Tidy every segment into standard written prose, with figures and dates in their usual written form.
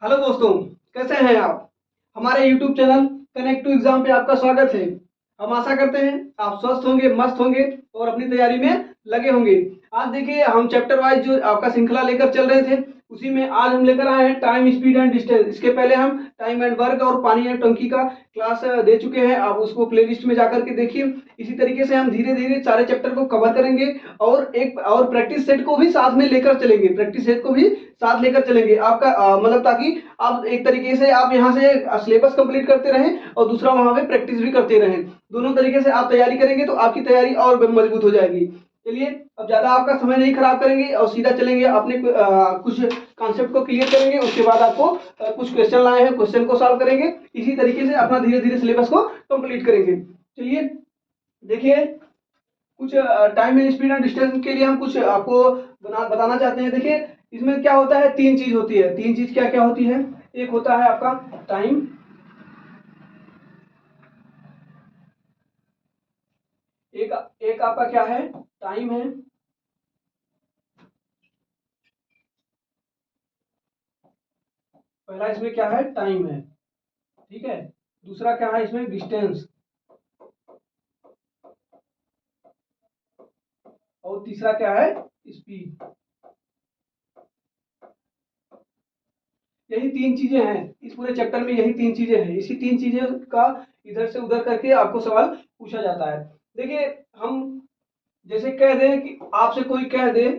Hello दोस्तों, कैसे हैं आप? हमारे YouTube channel connect to exam पे आपका स्वागत है। हम आशा करते हैं आप स्वस्थ होंगे, मस्त होंगे और अपनी तैयारी में लगे होंगे। आज देखिए, हम चैप्टर वाइज जो आपका श्रृंखला लेकर चल रहे थे, उसी में आज हम लेकर आए हैं टाइम, स्पीड एंड डिस्टेंस। इसके पहले हम टाइम एंड वर्क और पानी एंड टंकी का क्लास दे चुके हैं। आप उसको प्लेलिस्ट में जाकर के देखिए। इसी तरीके से हम धीरे धीरे सारे चैप्टर को कवर करेंगे और एक और प्रैक्टिस सेट को भी साथ में लेकर चलेंगे। प्रैक्टिस सेट को भी साथ लेकर चलेंगे आपका मतलब, ताकि आप एक तरीके से आप यहाँ से सिलेबस कंप्लीट करते रहें और दूसरा वहां पे प्रैक्टिस भी करते रहें। दोनों तरीके से आप तैयारी करेंगे तो आपकी तैयारी और मजबूत हो जाएगी। चलिए, अब ज्यादा आपका समय नहीं खराब करेंगे और सीधा चलेंगे अपने कुछ कॉन्सेप्ट को क्लियर करेंगे। उसके बाद आपको कुछ क्वेश्चन लाए हैं, क्वेश्चन को सॉल्व करेंगे। इसी तरीके से अपना धीरे धीरे सिलेबस को कंप्लीट करेंगे। चलिए देखिए, कुछ time and speed and distance के लिए हम कुछ आपको बताना चाहते हैं। देखिए, इसमें क्या होता है, तीन चीज होती है। तीन चीज क्या क्या होती है? एक होता है आपका टाइम, एक एक आपका क्या है, टाइम है। पहला इसमें क्या है, टाइम है, ठीक है। दूसरा क्या है इसमें, डिस्टेंस। और तीसरा क्या है, स्पीड। यही तीन चीजें हैं इस पूरे चैप्टर में, यही तीन चीजें हैं। इसी तीन चीजें का इधर से उधर करके आपको सवाल पूछा जाता है। देखिए, हम जैसे कह दें कि आपसे कोई कह दे,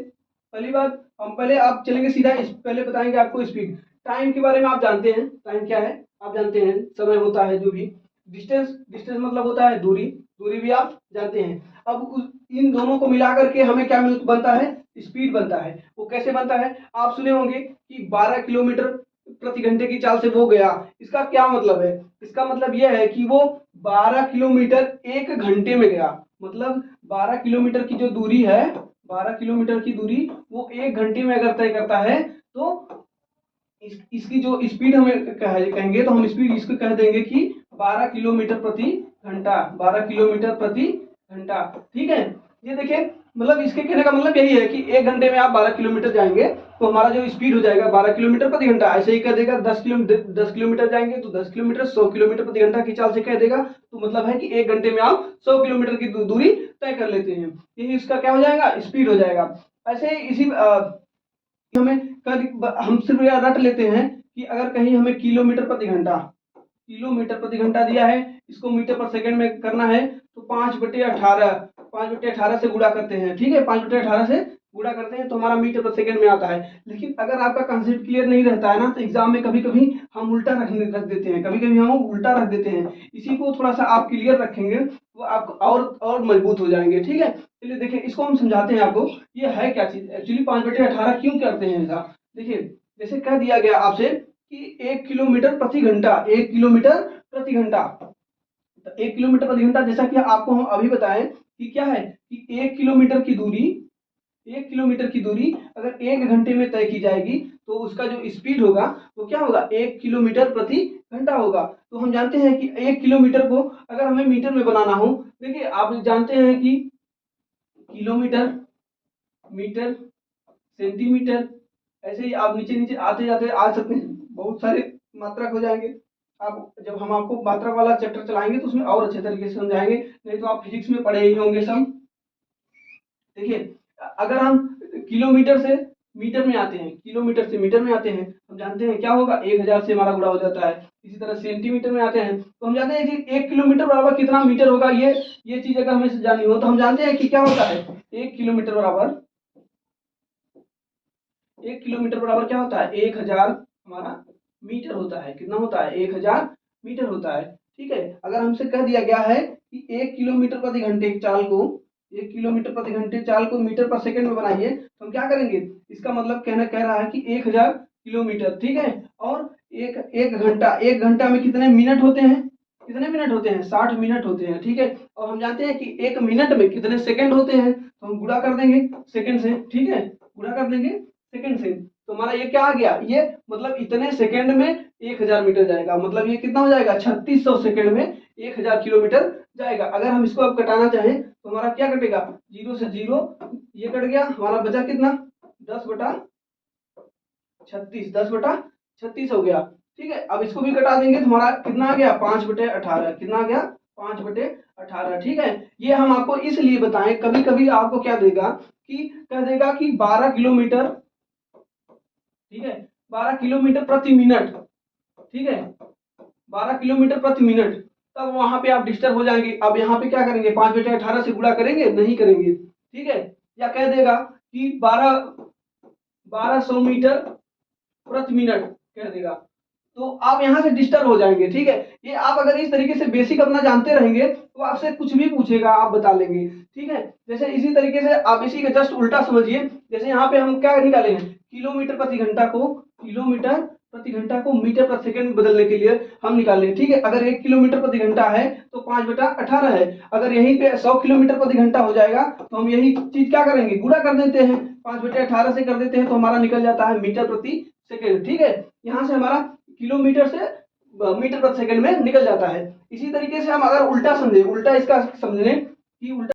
पहली बात हम पहले आप चलेंगे सीधा पहले बताएंगे आपको स्पीड। टाइम के बारे में आप जानते हैं, टाइम क्या है आप जानते हैं, समय होता है जो भी। डिस्टेंस, डिस्टेंस मतलब होता है दूरी, दूरी भी आप जानते हैं। अब इन दोनों को मिला करके हमें क्या बनता है, स्पीड बनता है। वो कैसे बनता है, आप सुने होंगे कि 12 किलोमीटर प्रति घंटे की चाल से वो गया। इसका क्या मतलब है? इसका मतलब यह है कि वो 12 किलोमीटर एक घंटे में गया। मतलब 12 किलोमीटर की जो दूरी है, 12 किलोमीटर की दूरी वो एक घंटे में अगर तय करता है, तो इसकी जो स्पीड हमें कहेंगे, तो हम स्पीड इसको कह देंगे कि 12 किलोमीटर प्रति घंटा, 12 किलोमीटर प्रति घंटा, ठीक है। ये देखिए, मतलब इसके कहने का मतलब यही है कि एक घंटे में आप 12 किलोमीटर जाएंगे तो हमारा जो स्पीड हो जाएगा 12 किलोमीटर प्रति घंटा। ऐसे ही कह देगा 10 किलोमीटर जाएंगे तो 10 किलोमीटर, 100 किलोमीटर प्रति घंटा की चाल से कह देगा, तो मतलब है कि एक घंटे में आप 100 किलोमीटर की दूरी तय कर लेते हैं। यही इसका क्या हो जाएगा, स्पीड हो जाएगा। ऐसे ही इसी हमें हम सिर्फ यह रट लेते हैं कि अगर कहीं हमें किलोमीटर प्रति घंटा, किलोमीटर प्रति घंटा दिया है, इसको मीटर पर सेकंड में करना है, तो 5/18, 5/18 से गुणा करते हैं, ठीक है। 5/18 से गुणा करते हैं तो हमारा मीटर पर सेकंड में आता है। लेकिन अगर आपका कंसेप्ट क्लियर नहीं रहता है ना, तो एग्जाम में कभी कभी हम उल्टा रख देते हैं, कभी कभी हम उल्टा रख देते हैं। इसी को थोड़ा सा आप क्लियर रखेंगे तो आप और मजबूत हो जाएंगे, ठीक है। चलिए देखिए, इसको हम समझाते हैं आपको, ये है क्या चीज एक्चुअली, 5/18 क्यों करते हैं ऐसा। देखिए, जैसे कह दिया गया आपसे कि 1 किलोमीटर प्रति घंटा, 1 किलोमीटर प्रति घंटा, तो 1 किलोमीटर प्रति घंटा, जैसा कि आपको हम अभी बताएं कि क्या है कि 1 किलोमीटर की दूरी, 1 किलोमीटर की दूरी अगर एक घंटे में तय की जाएगी तो उसका जो स्पीड होगा वो क्या होगा, 1 किलोमीटर प्रति घंटा होगा। तो हम जानते हैं कि 1 किलोमीटर को अगर हमें मीटर में बनाना हो, देखिए आप जानते हैं कि किलोमीटर, मीटर, सेंटीमीटर, ऐसे ही आप नीचे नीचे आते जाते आ सकते हैं, बहुत सारे मात्रक हो जाएंगे। आप जब हम आपको मात्रक वाला चैप्टर चलाएंगे तो उसमें और अच्छे तरीके से समझाएंगे, नहीं तो आप फिजिक्स में पढ़े ही होंगे सब। देखिए, अगर हम किलोमीटर से मीटर में आते हैं, किलोमीटर से मीटर में आते हैं, हम जानते हैं क्या होगा, 1000 से हमारा गुणा हो जाता है। इसी तरह सेंटीमीटर में आते हैं तो हम जानते हैं कि 1 किलोमीटर बराबर कितना मीटर होगा। ये चीज अगर हमें जाननी हो तो हम जानते हैं कि क्या होता है, 1 किलोमीटर बराबर, 1 किलोमीटर बराबर क्या होता है, 1000 हमारा मीटर होता है। कितना होता है, 1000 मीटर होता है, ठीक है। अगर हमसे कह दिया गया है कि 1 किलोमीटर प्रति घंटे की चाल को, 1 किलोमीटर प्रति घंटे चाल को मीटर पर सेकंड में बनाइए, तो हम क्या करेंगे, इसका मतलब कहना कह रहा है कि 1000 किलोमीटर, ठीक है। और एक एक घंटा, एक घंटा में कितने मिनट होते हैं, कितने मिनट होते हैं, 60 मिनट होते हैं, ठीक है। और हम जानते हैं कि एक मिनट में कितने सेकंड होते हैं, तो हम गुणा कर देंगे सेकंड से, ठीक है, गुणा कर देंगे सेकंड से। तो हमारा ये क्या आ गया, ये मतलब इतने सेकंड में 1000 मीटर जाएगा, मतलब ये कितना हो जाएगा, 3600 सेकंड में 1000 किलोमीटर जाएगा। अगर हम इसको अब कटाना चाहें तो हमारा क्या कटेगा, जीरो से जीरो ये कट गया, हमारा बचा कितना, 10/36, 10/36, 36 हो गया। ठीक है, अब इसको भी कटा देंगे तो हमारा कितना आ गया 5/18। कितना आ गया 5/18। ठीक है, ये हम आपको इसलिए बताएं, कभी कभी आपको क्या देगा कि कह देगा कि 12 किलोमीटर, ठीक है, 12 किलोमीटर प्रति मिनट, ठीक है, 12 किलोमीटर प्रति मिनट, तब वहां पे आप डिस्टर्ब हो जाएंगे। अब यहाँ पे क्या करेंगे 5/18 से गुणा करेंगे, नहीं करेंगे। ठीक है, या कह देगा कि 1200 मीटर प्रति मिनट कह देगा, तो आप यहाँ से डिस्टर्ब हो जाएंगे। ठीक है, ये आप अगर इस तरीके से बेसिक अपना जानते रहेंगे तो आपसे कुछ भी पूछेगा आप बता लेंगे। ठीक है, जैसे इसी तरीके से आप इसी का जस्ट उल्टा समझिए। जैसे यहाँ पे हम क्या निकाले हैं, किलोमीटर प्रति घंटा को, किलोमीटर प्रति घंटा को मीटर प्रति सेकंड में बदलने के लिए हम निकाले। ठीक है, अगर 1 किलोमीटर प्रति घंटा है तो 5/18 है। अगर यहीं पे 100 किलोमीटर प्रति घंटा हो जाएगा तो हम यही चीज क्या करेंगे, गुणा कर देते हैं, 5/18 से कर देते हैं, तो हमारा निकल जाता है मीटर प्रति सेकेंड। ठीक है, यहाँ से हमारा किलोमीटर से मीटर प्रति सेकंड में निकल जाता है। इसी तरीके से हम अगर उल्टा समझे, उल्टा इसका समझने कि उल्टा,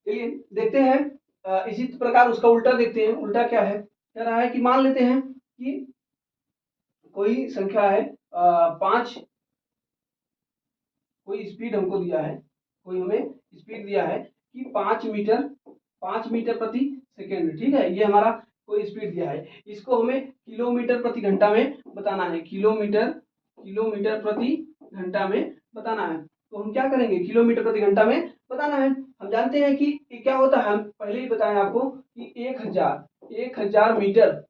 चलिए देखते हैं इसी प्रकार उसका उल्टा देखते हैं। उल्टा क्या है, कह रहा है कि मान लेते हैं कि कोई संख्या है 5, कोई स्पीड हमको दिया है, कोई हमें स्पीड दिया है कि 5 मीटर प्रति सेकेंड। ठीक है, ये हमारा कोई स्पीड दिया है, इसको हमें किलोमीटर प्रति घंटा में बताना है, किलोमीटर किलोमीटर प्रति घंटा में बताना है। तो हम क्या करेंगे, किलोमीटर प्रति घंटा में बताना है। हम जानते हैं कि क्या होता है, हम पहले ही बताएं आपको कि 1000 मीटर,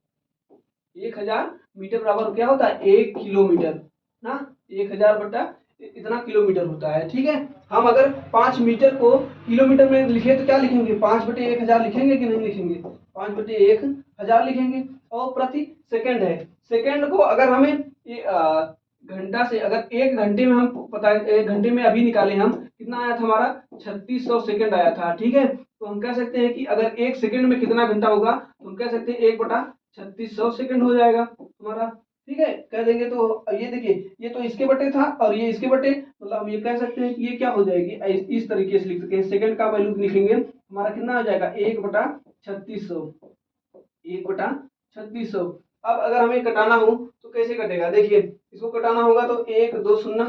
1000 मीटर बराबर क्या होता है 1 किलोमीटर ना, 1000 बटा इतना किलोमीटर होता है। ठीक है, हम अगर 5 मीटर को किलोमीटर में लिखे तो क्या लिखेंगे, 5/1000 लिखेंगे कि नहीं लिखेंगे, 5/1000 लिखेंगे। और प्रति सेकंड है, सेकंड को अगर हमें घंटा से, अगर 1 घंटे में हम पता, 1 घंटे में अभी निकाले हम, कितना आया था हमारा 3600 सेकंड आया था। ठीक है, तो हम कह सकते हैं कि अगर 1 सेकंड में कितना घंटा होगा, तो हम कह सकते हैं 1/3600 सेकंड हो जाएगा हमारा। ठीक है, कह देंगे तो ये देखिए, ये तो इसके बटे था और ये इसके बटे, मतलब हम ये कह सकते हैं कि ये क्या हो जाएगी, इस तरीके से लिख सकते हैं। सेकंड का वैल्यू लिखेंगे, हमारा कितना आ जाएगा 1/3600, 1/3600। अब अगर हमें कटाना हो तो कैसे कटेगा, देखिए इसको कटाना होगा तो 1 2 शून्य,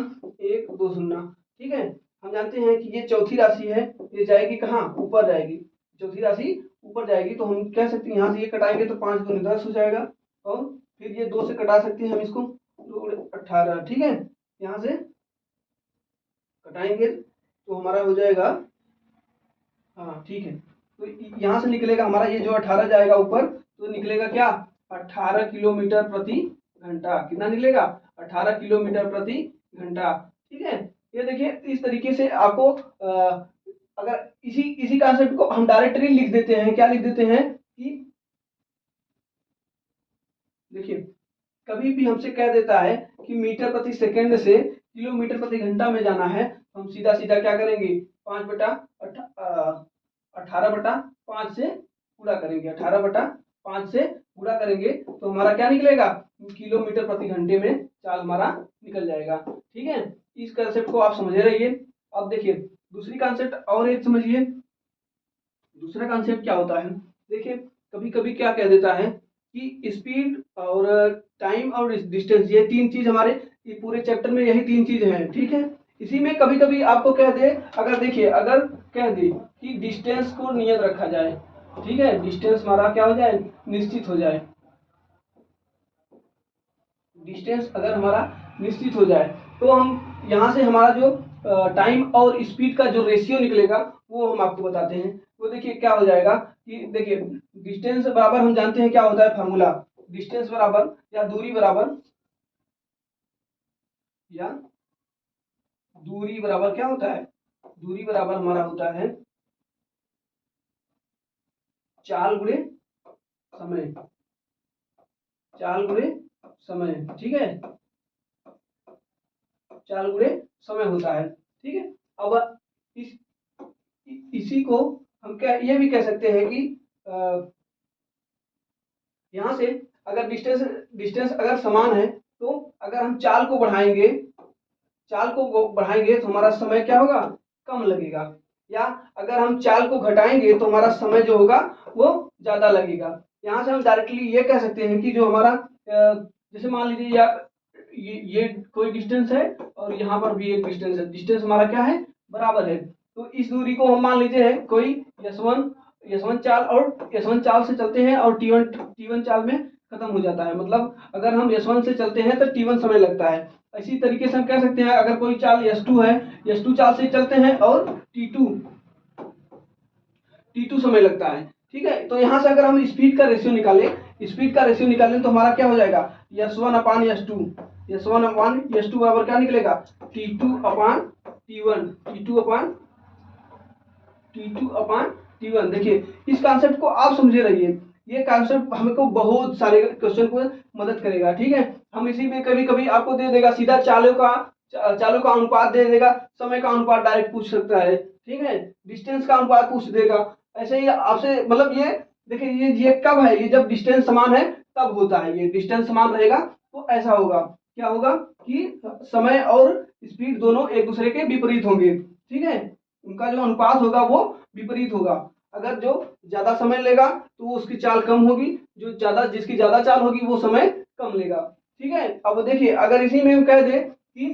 1 2 शून्य। ठीक है, हम जानते हैं कि ये चौथी राशि है, ये जाएगी कहाँ, ऊपर जाएगी, चौथी राशि ऊपर जाएगी। तो हम कह सकते हैं यहाँ से ये कटाएंगे तो 5 दूनी 10 हो जाएगा, और फिर ये 2 से कटा सकते हैं हम इसको, 2 18। ठीक है, यहाँ से कटाएंगे तो हमारा हो जाएगा, हाँ ठीक है, तो यहाँ से निकलेगा हमारा ये जो 18 जाएगा ऊपर, तो निकलेगा क्या 18 किलोमीटर प्रति घंटा। कितना निकलेगा 18 किलोमीटर प्रति घंटा। ठीक है, ये देखिए इस तरीके से आपको अगर इसी इसी कॉन्सेप्ट को हम डायरेक्टली लिख देते हैं, क्या लिख देते हैं कि देखिए कभी भी हमसे कह देता है कि मीटर प्रति सेकंड से किलोमीटर प्रति घंटा में जाना है, तो हम सीधा सीधा क्या करेंगे 18/5 से गुणा करेंगे, 18/5 से गुणा करेंगे तो हमारा क्या निकलेगा, किलोमीटर प्रति घंटे में चाल हमारा निकल जाएगा। ठीक है, इस कंसेप्ट को आप समझे रहिए। अब देखिए दूसरी कंसेप्ट और एक समझिए। दूसरा कंसेप्ट क्या होता है, देखिए कभी कभी क्या कह देता है कि स्पीड और टाइम और डिस्टेंस, ये तीन चीज हमारे ये पूरे चैप्टर में यही तीन चीज हैं, ठीक है। इसी में कभी कभी आपको कह दे, अगर देखिए अगर कह दे कि डिस्टेंस को नियत रखा जाए, ठीक है, डिस्टेंस हमारा क्या हो जाए, निश्चित हो जाए। डिस्टेंस अगर हमारा निश्चित हो जाए तो हम यहाँ से हमारा जो टाइम और स्पीड का जो रेशियो निकलेगा वो हम आपको बताते हैं। वो देखिए क्या हो जाएगा कि देखिए डिस्टेंस बराबर हम जानते हैं क्या होता है फार्मूला, डिस्टेंस बराबर या दूरी बराबर, या दूरी बराबर क्या होता है, दूरी बराबर हमारा होता है चाल गुणे समय, चाल गुणे समय, ठीक है, चाल गुणे समय होता है, ठीक है। अब इस इसी को हम क्या ये भी कह सकते हैं कि यहाँ से अगर डिस्टेंस डिस्टेंस अगर समान है तो अगर हम चाल को बढ़ाएंगे, चाल को बढ़ाएंगे तो हमारा समय क्या होगा, कम लगेगा, या अगर हम चाल को घटाएंगे तो हमारा समय जो होगा वो ज्यादा लगेगा। यहाँ से हम डायरेक्टली ये कह सकते हैं कि जो हमारा जैसे मान लीजिए या ये कोई डिस्टेंस है और यहाँ पर भी एक डिस्टेंस है, डिस्टेंस हमारा क्या है, बराबर है। तो इस दूरी को हम मान लीजिए है कोई यशवंत चाल, और यशवंत चाल से चलते हैं और टी वन चाल में खत्म हो जाता है, मतलब अगर हम यशवंत से चलते हैं तो टी1 समय लगता है। इसी तरीके से हम कह सकते हैं अगर कोई चाल यस2 है, यस2 चाल से चलते हैं और टी टू समय लगता है, ठीक है। तो यहाँ से अगर हम स्पीड का रेशियो निकालें, स्पीड का रेशियो निकालें तो हमारा क्या हो जाएगा, यस1/यस2, यस1/यस2 बराबर क्या निकलेगा, टी2/टी1, टी2/टी1। देखिए इस कॉन्सेप्ट को आप समझे रहिए, ये कॉन्सेप्ट हमको बहुत सारे क्वेश्चन को मदद करेगा, ठीक है। हम इसी में कभी कभी आपको दे देगा सीधा चालों का अनुपात दे देगा, समय का अनुपात डायरेक्ट पूछ सकता है, ठीक है, डिस्टेंस का अनुपात पूछ देगा। ऐसे ही आपसे मतलब ये देखिए ये कब है, ये जब डिस्टेंस समान है तब होता है, ये डिस्टेंस समान रहेगा तो ऐसा होगा, क्या होगा कि समय और स्पीड दोनों एक दूसरे के विपरीत होंगे, ठीक है, उनका जो अनुपात होगा वो विपरीत होगा। अगर जो ज्यादा समय लेगा तो उसकी चाल कम होगी, जिसकी ज्यादा चाल होगी वो समय कम लेगा, ठीक है। अब देखिए अगर इसी में हम कह दे कि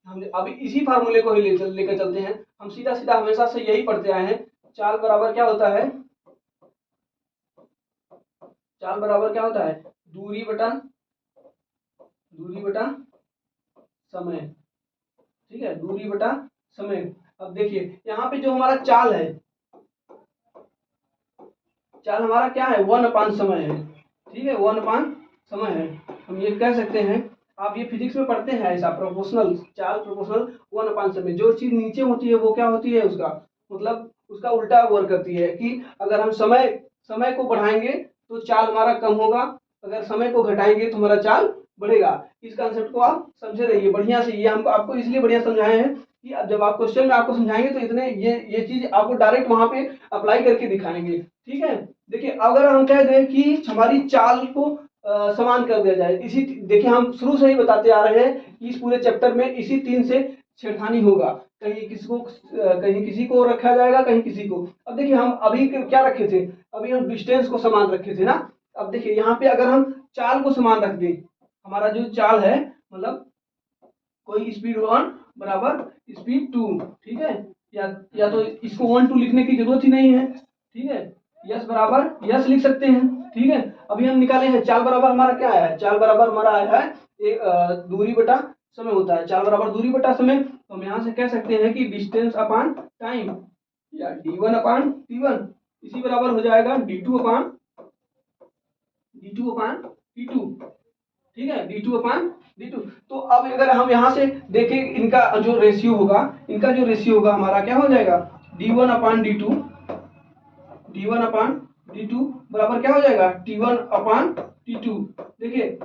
हम अभी इसी फार्मूले को ही लेकर चलते हैं, हम सीधा सीधा हमेशा से यही पढ़ते आए हैं, चाल बराबर क्या होता है, चाल बराबर क्या होता है, दूरी बटा समय, ठीक है, दूरी बटा समय। अब देखिए यहाँ पे जो हमारा चाल है, चाल हमारा क्या है, 1/समय है, ठीक है, 1/समय है। हम ये कह सकते हैं, आप ये फिजिक्स में पढ़ते हैं ऐसा, प्रोपोर्शनल चाल, प्रोपोर्शनल 1/समय। जो चीज नीचे होती है वो क्या होती है, उसका मतलब उसका उल्टा वर्क करती है कि अगर हम समय को बढ़ाएंगे तो चाल हमारा कम होगा, अगर समय को घटाएंगे तो हमारा चाल बढ़ेगा। इस कॉन्सेप्ट को आप समझे रहिए बढ़िया से, ये हम आपको इसलिए बढ़िया समझाए हैं कि जब आप क्वेश्चन में आपको समझाएंगे तो इतने ये चीज आपको डायरेक्ट वहां पे अप्लाई करके दिखाएंगे, ठीक है। देखिए अगर हम कह दें कि हमारी चाल को समान कर दिया जाए, इसी देखिए हम शुरू से ही बताते आ रहे हैं कि इस पूरे चैप्टर में इसी तीन से छेड़खानी होगा, कहीं किसी को रखा जाएगा, कहीं किसी को। अब देखिए हम अभी क्या रखे थे, अभी हम डिस्टेंस को समान रखे थे ना। अब देखिए यहाँ पे अगर हम चाल को समान रख दें, हमारा जो चाल है मतलब कोई स्पीड 1 बराबर स्पीड 2, ठीक है, या तो इसको 1 2 लिखने की जरूरत ही नहीं है, ठीक है, यस बराबर यस लिख सकते हैं, ठीक है। अभी हम निकाले हैं चाल बराबर हमारा क्या आया है, चाल बराबर हमारा आया है एक दूरी बटा समय होता है, चाल बराबर दूरी बटा समय। तो हम यहाँ से कह सकते हैं कि डिस्टेंस अपॉन टाइम या d1/t1 इसी बराबर हो जाएगा d2/t2, ठीक है, d2/d2। तो अब अगर हम यहाँ से देखें इनका जो रेशियो होगा, हमारा क्या हो जाएगा, d1/d2 बराबर क्या हो जाएगा, t1/t2। देखिए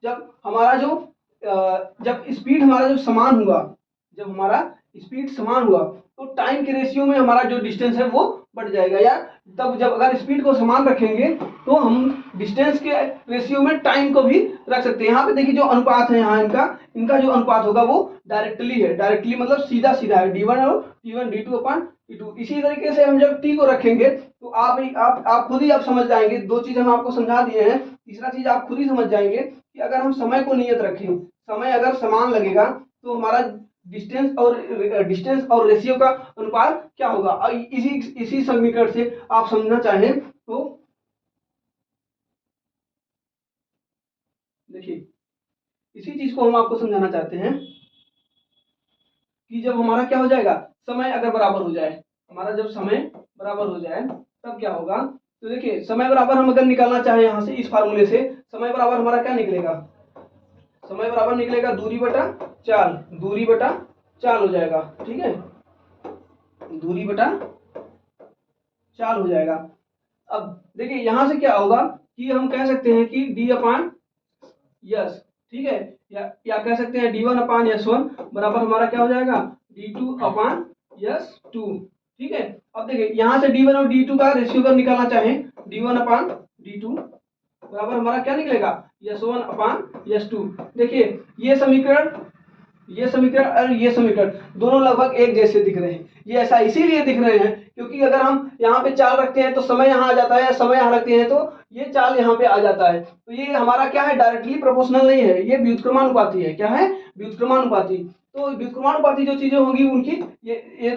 जब हमारा जो जब स्पीड हमारा जो समान हुआ, जब हमारा स्पीड समान हुआ तो टाइम के रेशियो में हमारा जो डिस्टेंस है वो बढ़ जाएगा, या तब जब अगर स्पीड को समान रखेंगे तो हम डिस्टेंस के रेशियो में टाइम को भी रख सकते हैं। यहाँ पे देखिए जो अनुपात है, यहाँ इनका जो अनुपात होगा वो डायरेक्टली है, डायरेक्टली मतलब सीधा सीधा है, D1 और T1 D2 अपॉन T2। इसी तरीके से हम जब T को रखेंगे तो आप खुद ही आप समझ जाएंगे। दो चीज हम आपको समझा दिए हैं, तीसरा चीज आप खुद ही समझ जाएंगे कि अगर हम समय को नियत रखें, समय अगर समान लगेगा तो हमारा डिस्टेंस और रेशियो का अनुपात क्या होगा। इसी समीकरण से आप समझना चाहें तो देखिए, इसी चीज को हम आपको समझाना चाहते हैं कि जब हमारा क्या हो जाएगा, समय अगर बराबर हो जाए, हमारा जब समय बराबर हो जाए तब क्या होगा। तो देखिए समय बराबर हम अगर निकालना चाहें यहाँ से इस फार्मूले से, समय बराबर हमारा क्या निकलेगा, समय बराबर निकलेगा दूरी बटा चाल, दूरी बटा चाल हो जाएगा। ठीक है, दूरी बटा चाल हो जाएगा। अब देखिए यहाँ से क्या होगा कि हम कह सकते हैं कि D अपान यस, ठीक है, या कह सकते हैं D1 अपान S1 बराबर हमारा क्या हो जाएगा, D2 अपान S2। ठीक है, अब देखिए यहाँ से D1 और D2 का रेशियो अगर निकालना चाहें, D1 अपान D2 बराबर हमारा क्या निकलेगा, S1 अपान S2। देखिए ये समीकरण और ये समीकरण दोनों लगभग एक जैसे दिख रहे हैं। ये ऐसा इसीलिए दिख रहे हैं क्योंकि अगर हम यहाँ पे चाल रखते हैं तो समय यहाँ आ जाता है, समय यहाँ रखते हैं तो ये चाल यहाँ पे आ जाता है। तो ये हमारा क्या है, डायरेक्टली प्रोपोर्शनल नहीं है, ये व्युत्क्रमानुपाती है। क्या है, व्युत्क्रमानुपाती। तो व्युत्क्रमानुपाती जो चीजें होंगी उनकी ये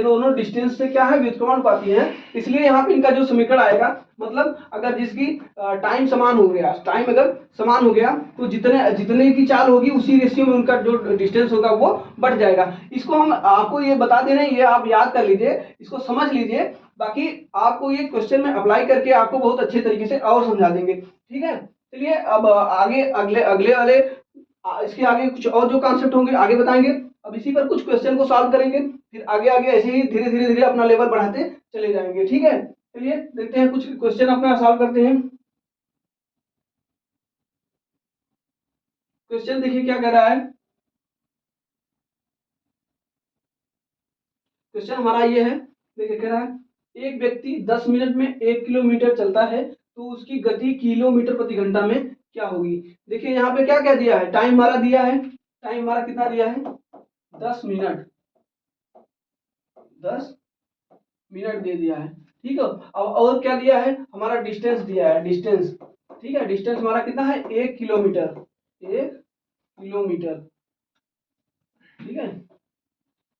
दोनों डिस्टेंस से क्या है, व्युत्क्रमानुपाती है। इसलिए यहाँ पे इनका जो समीकरण आएगा, मतलब अगर जिसकी टाइम समान हो गया, टाइम अगर समान हो गया तो जितने जितने की चाल होगी उसी रेशियो में उनका जो डिस्टेंस होगा वो बढ़ जाएगा। इसको हम आपको ये बता दे रहे हैं, ये आप याद कर लीजिए, इसको समझ लीजिए। बाकी आपको ये क्वेश्चन में अप्लाई करके आपको बहुत अच्छे तरीके से और समझा देंगे। ठीक है, चलिए अब आगे अगले अगले वाले इसके आगे कुछ और जो कॉन्सेप्ट होंगे आगे बताएंगे। अब इसी पर कुछ क्वेश्चन को सॉल्व करेंगे, फिर आगे आगे ऐसे ही धीरे धीरे धीरे अपना लेवल बढ़ाते चले जाएंगे। ठीक है, चलिए देखते हैं कुछ क्वेश्चन अपना सॉल्व करते हैं। क्वेश्चन देखिए क्या कह रहा है। क्वेश्चन हमारा ये है, देखिए कह रहा है एक व्यक्ति 10 मिनट में 1 किलोमीटर चलता है तो उसकी गति किलोमीटर प्रति घंटा में क्या होगी। देखिए यहाँ पे क्या क्या दिया है, टाइम हमारा दिया है, टाइम हमारा कितना दिया है, 10 मिनट, 10 मिनट दे दिया है। ठीक है, अब और क्या दिया है, हमारा डिस्टेंस दिया है, डिस्टेंस। ठीक है, डिस्टेंस हमारा कितना है, 1 किलोमीटर, 1 किलोमीटर। ठीक है,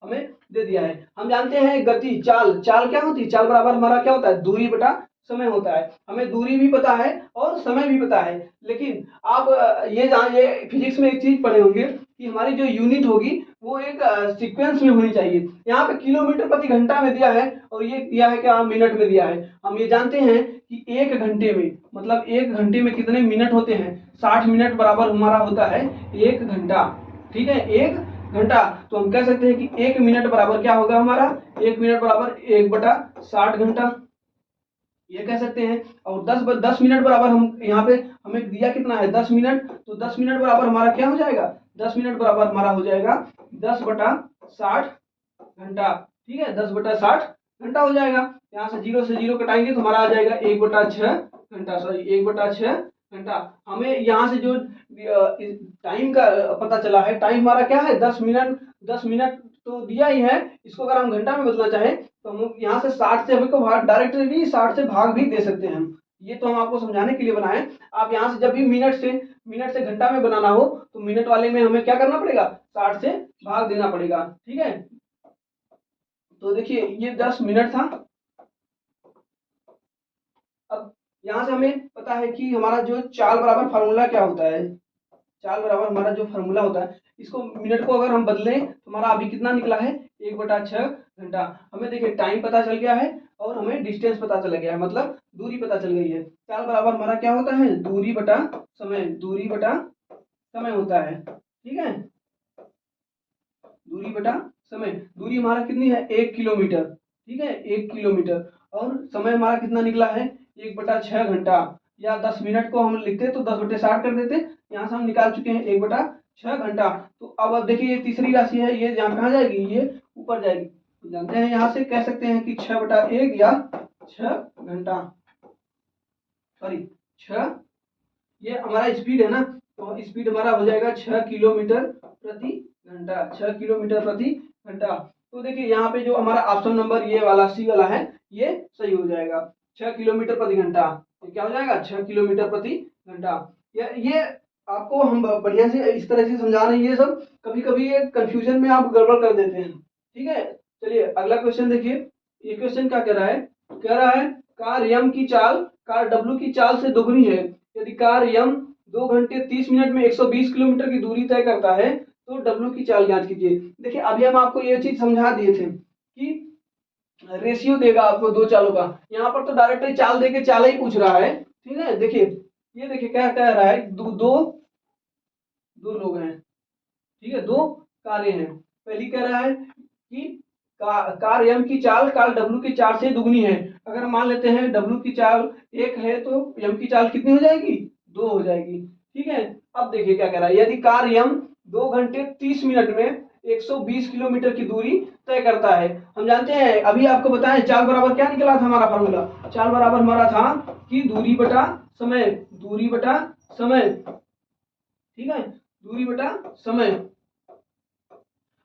हमें दे दिया है। हम जानते हैं गति, चाल, चाल क्या होती है, चाल बराबर हमारा क्या होता है, दूरी बटा समय होता है। हमें दूरी भी पता है और समय भी पता है, लेकिन आप ये जानिए फिजिक्स में एक चीज पढ़े होंगे कि हमारी जो यूनिट होगी वो एक सीक्वेंस में होनी चाहिए। यहाँ पे किलोमीटर प्रति घंटा में दिया है और ये दिया है क्या, मिनट में दिया है। हम ये जानते हैं कि एक घंटे में, मतलब एक घंटे में कितने मिनट होते हैं, 60 मिनट बराबर हमारा होता है 1 घंटा। ठीक है, 1 घंटा। तो हम कह सकते हैं कि 1 मिनट बराबर क्या होगा हमारा, 1 मिनट बराबर 1/60 घंटा, ये कह सकते हैं। और 10 मिनट बराबर हम यहाँ पे हमें दिया कितना है, 10 मिनट, तो 10 मिनट बराबर हमारा क्या हो जाएगा, 10 मिनट बराबर हमारा हो जाएगा 10/60 घंटा। ठीक है, 10/60 घंटा हो जाएगा। यहाँ से 0 से 0 कटाएंगे तो हमारा आ जाएगा 1/6 घंटा, सॉरी 1/6 घंटा। हमें यहाँ से जो टाइम का पता चला है, टाइम हमारा क्या है, 10 मिनट, 10 मिनट तो दिया ही है। इसको अगर हम घंटा में बदलना चाहें तो हम यहाँ से 60 से हमको भाग, डायरेक्टली 60 से भाग भी दे सकते हैं हम। ये तो हम आपको समझाने के लिए बनाए। आप यहाँ से जब भी मिनट से घंटा में बनाना हो तो मिनट वाले में हमें क्या करना पड़ेगा, 60 से भाग देना पड़ेगा। ठीक है, तो देखिए ये 10 मिनट था। अब यहाँ से हमें पता है कि हमारा जो चाल बराबर फार्मूला क्या होता है, चाल बराबर हमारा जो फार्मूला होता है, इसको मिनट को अगर हम बदलें तो हमारा अभी कितना निकला है, 1/6 घंटा। हमें देखिए टाइम पता चल गया है और हमें डिस्टेंस पता चल गया है, मतलब दूरी पता चल गई है। चाल बराबर हमारा क्या होता है, दूरी बटा समय, दूरी बटा समय होता है। ठीक है, दूरी बटा समय, दूरी हमारा कितनी है, 1 किलोमीटर। ठीक है, 1 किलोमीटर। और समय हमारा कितना निकला है, 1/6 घंटा। या 10 मिनट को हम लिखते तो 10/60 कर देते, यहाँ से हम निकाल चुके हैं 1/6 6 घंटा। तो अब देखिए ये तीसरी राशि है, ये यहाँ कहाँ जाएगी, ये ऊपर जाएगी। तो जानते हैं यहाँ से कह सकते हैं कि 6/1 या 6 घंटा, सॉरी 6, ये हमारा स्पीड है ना, तो स्पीड हमारा हो जाएगा 6 किलोमीटर प्रति घंटा, 6 किलोमीटर प्रति घंटा। तो देखिए यहाँ पे जो हमारा ऑप्शन नंबर ये वाला सी वाला है, ये सही हो जाएगा, 6 किलोमीटर प्रति घंटा। ये क्या हो जाएगा, 6 किलोमीटर प्रति घंटा। ये आपको हम बढ़िया से इस तरह से समझा रहे हैं, ये सब कभी कभी ये कंफ्यूजन में आप गड़बड़ कर देते हैं। ठीक है, चलिए अगला क्वेश्चन देखिए। ये क्वेश्चन क्या कह रहा है, कह रहा है कार यम की चाल कार डब्ल्यू की चाल से दोगुनी है। यदि कार यम 2 घंटे 30 मिनट में 120 किलोमीटर की दूरी तय करता है तो डब्ल्यू की चाल ज्ञात कीजिए। देखिए अभी हम आपको ये चीज समझा दिए थे कि रेशियो देगा आपको दो चालों का, यहाँ पर तो डायरेक्ट चाल देके चाल ही पूछ रहा है। ठीक है, देखिए ये देखिए क्या कह रहा है, दो लोग हैं, ठीक है, दो कारें हैं। पहली कह रहा है कि कार एम की चाल कार डब्ल्यू की चाल से दुगनी है। अगर मान लेते हैं डब्ल्यू की चाल 1 है तो एम की चाल कितनी हो जाएगी, 2 हो जाएगी। ठीक है, अब देखिए क्या कह रहा है, यदि कार एम 2 घंटे 30 मिनट में 120 किलोमीटर की दूरी तय करता है। हम जानते हैं, अभी आपको बताएं, चाल बराबर क्या निकला था हमारा फार्मूला, चाल बराबर हमारा था कि दूरी बटा समय, दूरी बटा समय। ठीक है, दूरी बटा समय,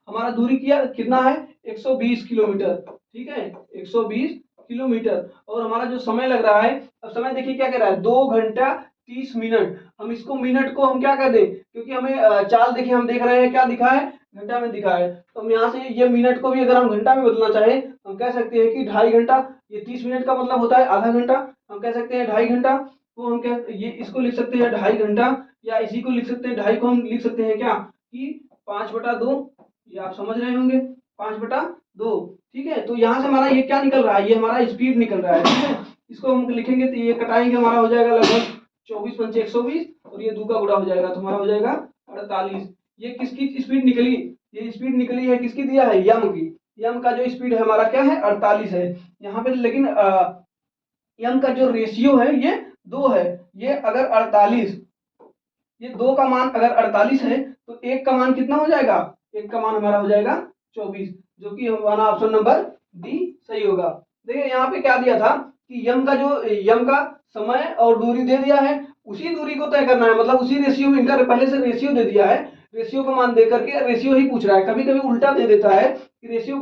हमारा दूरी कितना है 120 किलोमीटर। ठीक है, 120 किलोमीटर, और हमारा जो समय लग रहा है, अब समय देखिए क्या कह रहा है, 2 घंटा 30 मिनट। हम इसको मिनट को हम क्या कर दें, क्योंकि हमें चाल देखिए हम देख रहे हैं क्या दिखा है, घंटा में दिखा है, तो हम यहाँ से ये मिनट को भी अगर हम घंटा में बदलना चाहें हम कह सकते हैं कि 2.5 घंटा। ये 30 मिनट का मतलब होता है आधा घंटा, हम कह सकते हैं 2.5 घंटा। तो हम क्या ये इसको लिख सकते हैं 2.5 घंटा, या इसी को लिख सकते हैं 2.5 को हम लिख सकते हैं क्या कि 5/2। ये आप समझ रहे होंगे, 5/2। ठीक है, तो यहाँ से हमारा ये क्या निकल रहा है, ये हमारा स्पीड निकल रहा है। ठीक है, इसको हम लिखेंगे तो ये कटाएंगे, हमारा हो जाएगा लगभग 24 पंचे 120, और ये 2 का गुणा हो जाएगा तो हमारा हो जाएगा 48। ये किसकी स्पीड निकली, ये स्पीड निकली है किसकी, दिया है यम की। यम का जो स्पीड है हमारा क्या है 48 है यहाँ पे, लेकिन यम का जो रेशियो है ये 2 है। ये अगर 48, ये 2 का मान अगर 48 है तो 1 का मान कितना हो जाएगा, 1 का मान हमारा हो जाएगा 24, जो कि हमारा ऑप्शन नंबर डी सही होगा। देखिए यहाँ पे क्या दिया था कि यम का समय और दूरी दे दिया है, उसी दूरी को तय करना है, मतलब उसी रेशियो में, इनका पहले से रेशियो दे दिया है, रेशियो का मान दे करके रेशियो ही पूछ रहा है। कभी कभी उल्टा दे देता है कि रेशियो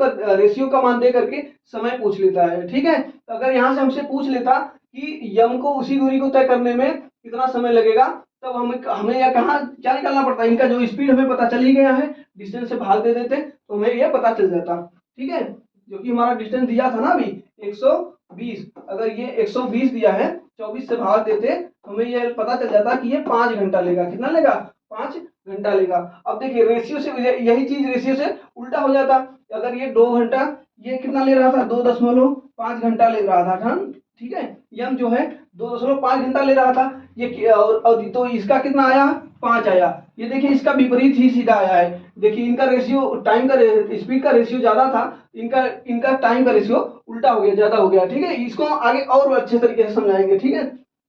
का मान दे करके समय पूछ लेता है। ठीक है, तो अगर यहाँ से हमसे पूछ लेता कि यम को उसी दूरी को तय करने में कितना समय लगेगा, तब हमें या कहाँ क्या निकालना पड़ता है, इनका जो स्पीड हमें पता चल ही गया है, डिस्टेंस से भाग दे देते तो हमें ये पता चल जाता। ठीक है, जो कि हमारा डिस्टेंस दिया था ना अभी 120, अगर ये 120 दिया है 24 से भाग देते तो हमें ये पता चल जाता कि ये 5 घंटा लेगा। कितना लेगा, 5 घंटा लेगा। अब देखिए रेशियो से यही चीज रेशियो से उल्टा हो जाता, अगर ये 2 घंटा, ये कितना ले रहा था 2.5 घंटा ले रहा था। ठीक है, यम जो है 2.5 घंटा ले रहा था, ये और तो इसका कितना आया 5 आया। ये देखिए इसका विपरीत ही सीधा आया है। देखिए इनका रेशियो टाइम का स्पीड का रेशियो ज्यादा था, इनका इनका टाइम का रेशियो उल्टा हो गया, ज्यादा हो गया। ठीक है, इसको आगे और अच्छे तरीके से समझाएंगे। ठीक है,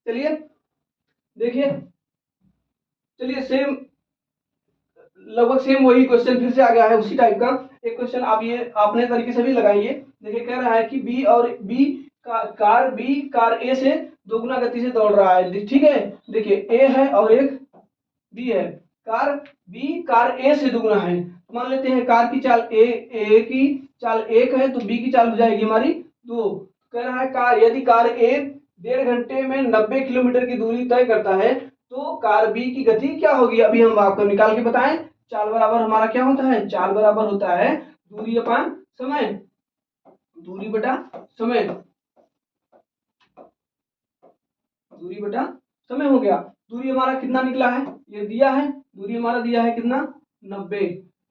चलिए देखिए, चलिए सेम लगभग सेम वही क्वेश्चन फिर से आ गया है उसी टाइप का एक क्वेश्चन, आप ये अपने तरीके से भी लगाइए। देखिए कह रहा है कि बी कार ए से दोगुना गति से दौड़ रहा है। ठीक है, देखिए ए है और एक बी है, कार ए से दुगना है। मान लेते हैं कार की चाल ए की चाल 1 है तो बी की चाल हो जाएगी हमारी 2। कह रहा है यदि कार ए 1.5 घंटे में 90 किलोमीटर की दूरी तय करता है तो कार बी की गति क्या होगी, अभी हम आपको निकाल के बताएं। चाल बराबर हमारा क्या होता है, चाल बराबर होता है दूरी अपान समय, दूरी बटा समय, दूरी बटा समय हो गया। दूरी हमारा कितना निकला है, ये दिया है, दूरी हमारा दिया है कितना 90।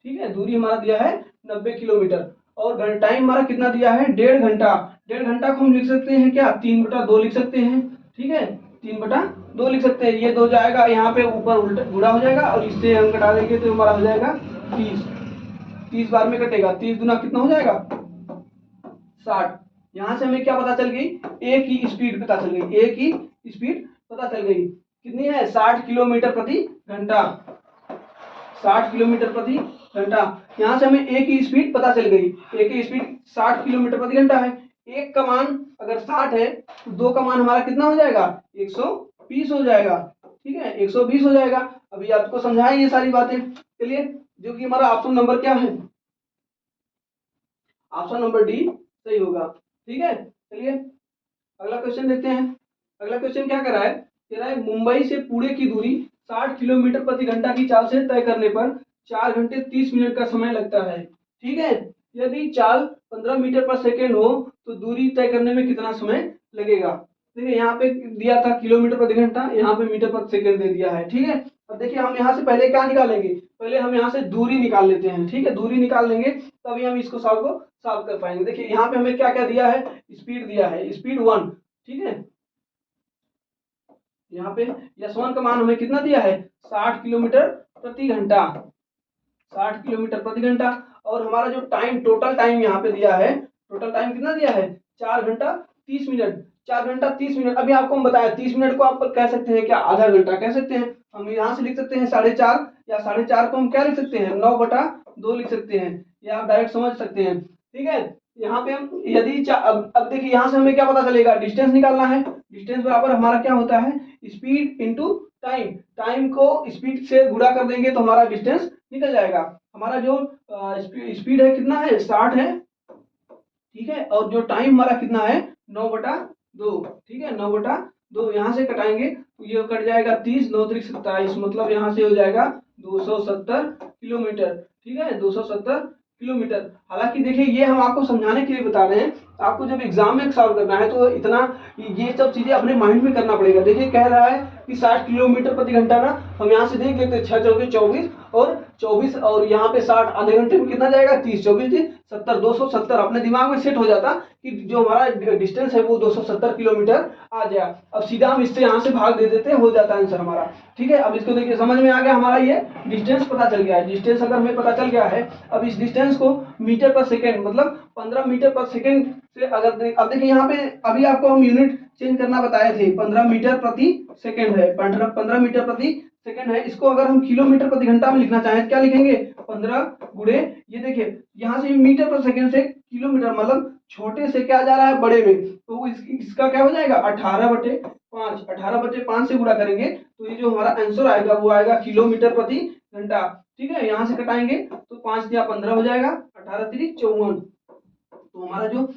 ठीक है, दूरी हमारा दिया है 90 किलोमीटर, और टाइम हमारा कितना दिया है 1.5 घंटा। 1.5 घंटा को हम लिख सकते हैं क्या 3/2 लिख सकते हैं। ठीक है, 3/2 लिख सकते हैं। ये 2 जाएगा यहाँ पे ऊपर उल्टा गुणा हो जाएगा, और इससे हम घटा देंगे तो हमारा हो जाएगा 30। 30 बार में कटेगा, 30 गुना कितना हो जाएगा 60। यहाँ से हमें क्या पता चल गई, ए की स्पीड पता चल गई, ए की स्पीड पता चल गई कितनी है 60 किलोमीटर प्रति घंटा। 60 किलोमीटर प्रति घंटा। यहाँ से हमें ए की स्पीड पता चल गई, ए की स्पीड 60 किलोमीटर प्रति घंटा है। एक का मान अगर 60 है तो दो का मान हमारा कितना हो जाएगा, 120 हो जाएगा। ठीक है, 120 हो जाएगा। अभी आपको समझाएं ये सारी बातें। चलिए, जो कि हमारा ऑप्शन नंबर क्या है, ऑप्शन नंबर डी सही होगा। ठीक है, चलिए अगला क्वेश्चन देखते हैं। अगला क्वेश्चन क्या कर रहा है, कह रहा है मुंबई से पुणे की दूरी 60 किलोमीटर प्रति घंटा की चाल से तय करने पर 4 घंटे 30 मिनट का समय लगता है। ठीक है, यदि चाल 15 मीटर पर सेकेंड हो तो दूरी तय करने में कितना समय लगेगा। देखिए यहाँ पे दिया था किलोमीटर प्रति घंटा, यहाँ पे मीटर प्रति सेकेंड दे दिया है। ठीक है, अब देखिए हम यहाँ से पहले क्या निकालेंगे, पहले हम यहाँ से दूरी निकाल लेते हैं। ठीक है, दूरी निकाल लेंगे तभी हम इसको सॉल्व कर पाएंगे। देखिए यहाँ पे हमें क्या क्या दिया है, स्पीड दिया है, स्पीड 1। ठीक है, यहाँ पे S1 का मान हमें कितना दिया है, 60 किलोमीटर प्रति घंटा, 60 किलोमीटर प्रति घंटा। और हमारा जो टाइम, टोटल टाइम यहाँ पे दिया है, टोटल टाइम कितना दिया है, 4 घंटा 30 मिनट, 4 घंटा 30 मिनट। अभी आपको हम बताया 30 मिनट को आप कह सकते हैं क्या, आधा घंटा कह सकते हैं। हम यहाँ से लिख सकते हैं 4.5, या 4.5 को हम क्या लिख सकते हैं, 9/2 लिख सकते हैं, या आप डायरेक्ट समझ सकते हैं। ठीक है, यहाँ पे हम यदि अब देखिए यहाँ से हमें क्या पता चलेगा, डिस्टेंस निकालना है। डिस्टेंस बराबर हमारा क्या होता है, स्पीड इंटू टाइम। टाइम को स्पीड से गुणा कर देंगे तो हमारा डिस्टेंस निकल जाएगा। हमारा जो स्पीड है कितना है, 60 है। ठीक है, और जो टाइम हमारा कितना है, 9/2। ठीक है, 9/2 यहाँ से कटाएंगे तो ये कट जाएगा 30, 9 3 27, मतलब यहाँ से हो जाएगा 270 किलोमीटर। ठीक है, 270 किलोमीटर। हालांकि देखिए ये हम आपको समझाने के लिए बता रहे हैं, आपको जब एग्जाम में सॉल्व करना है तो इतना ये सब चीजें अपने माइंड में करना पड़ेगा। देखिए कह रहा है कि 60 किलोमीटर प्रति घंटा ना, हम यहाँ से देख लेते हैं 6 चौके 24 और 24, और यहाँ पे 60, आधे घंटे में कितना जाएगा, 30 24 70, 270। अपने दिमाग में सेट हो जाता कि जो हमारा डिस्टेंस है वो 270 किलोमीटर आ जाए। अब सीधा हम इससे यहाँ से भाग दे देते हैं, हो जाता है आंसर हमारा। ठीक है, अब इसको देखिए समझ में आ गया, हमारा ये डिस्टेंस पता चल गया है। डिस्टेंस अगर हमें पता चल गया है, अब इस डिस्टेंस को मीटर पर सेकेंड, मतलब 15 मीटर पर सेकेंड से अगर अब देखिए यहाँ पे अभी आपको हम यूनिट चेंज करना बताए थे, 15 मीटर प्रति सेकेंड है, 15 मीटर प्रति सेकेंड है। इसको अगर हम किलोमीटर प्रति घंटा में लिखना चाहें क्या लिखेंगे, 15 गुणे, ये देखिए यहाँ से मीटर पर सेकेंड से किलोमीटर, मतलब छोटे से क्या जा रहा है, बड़े में, तो इसका क्या हो जाएगा, 18/5, 18/5 से गुणा करेंगे तो ये जो हमारा आंसर आएगा वो आएगा किलोमीटर प्रति घंटा। ठीक है, यहाँ से कटाएंगे तो 5 या 15 हो जाएगा, 18 3 54। तो हमारा जो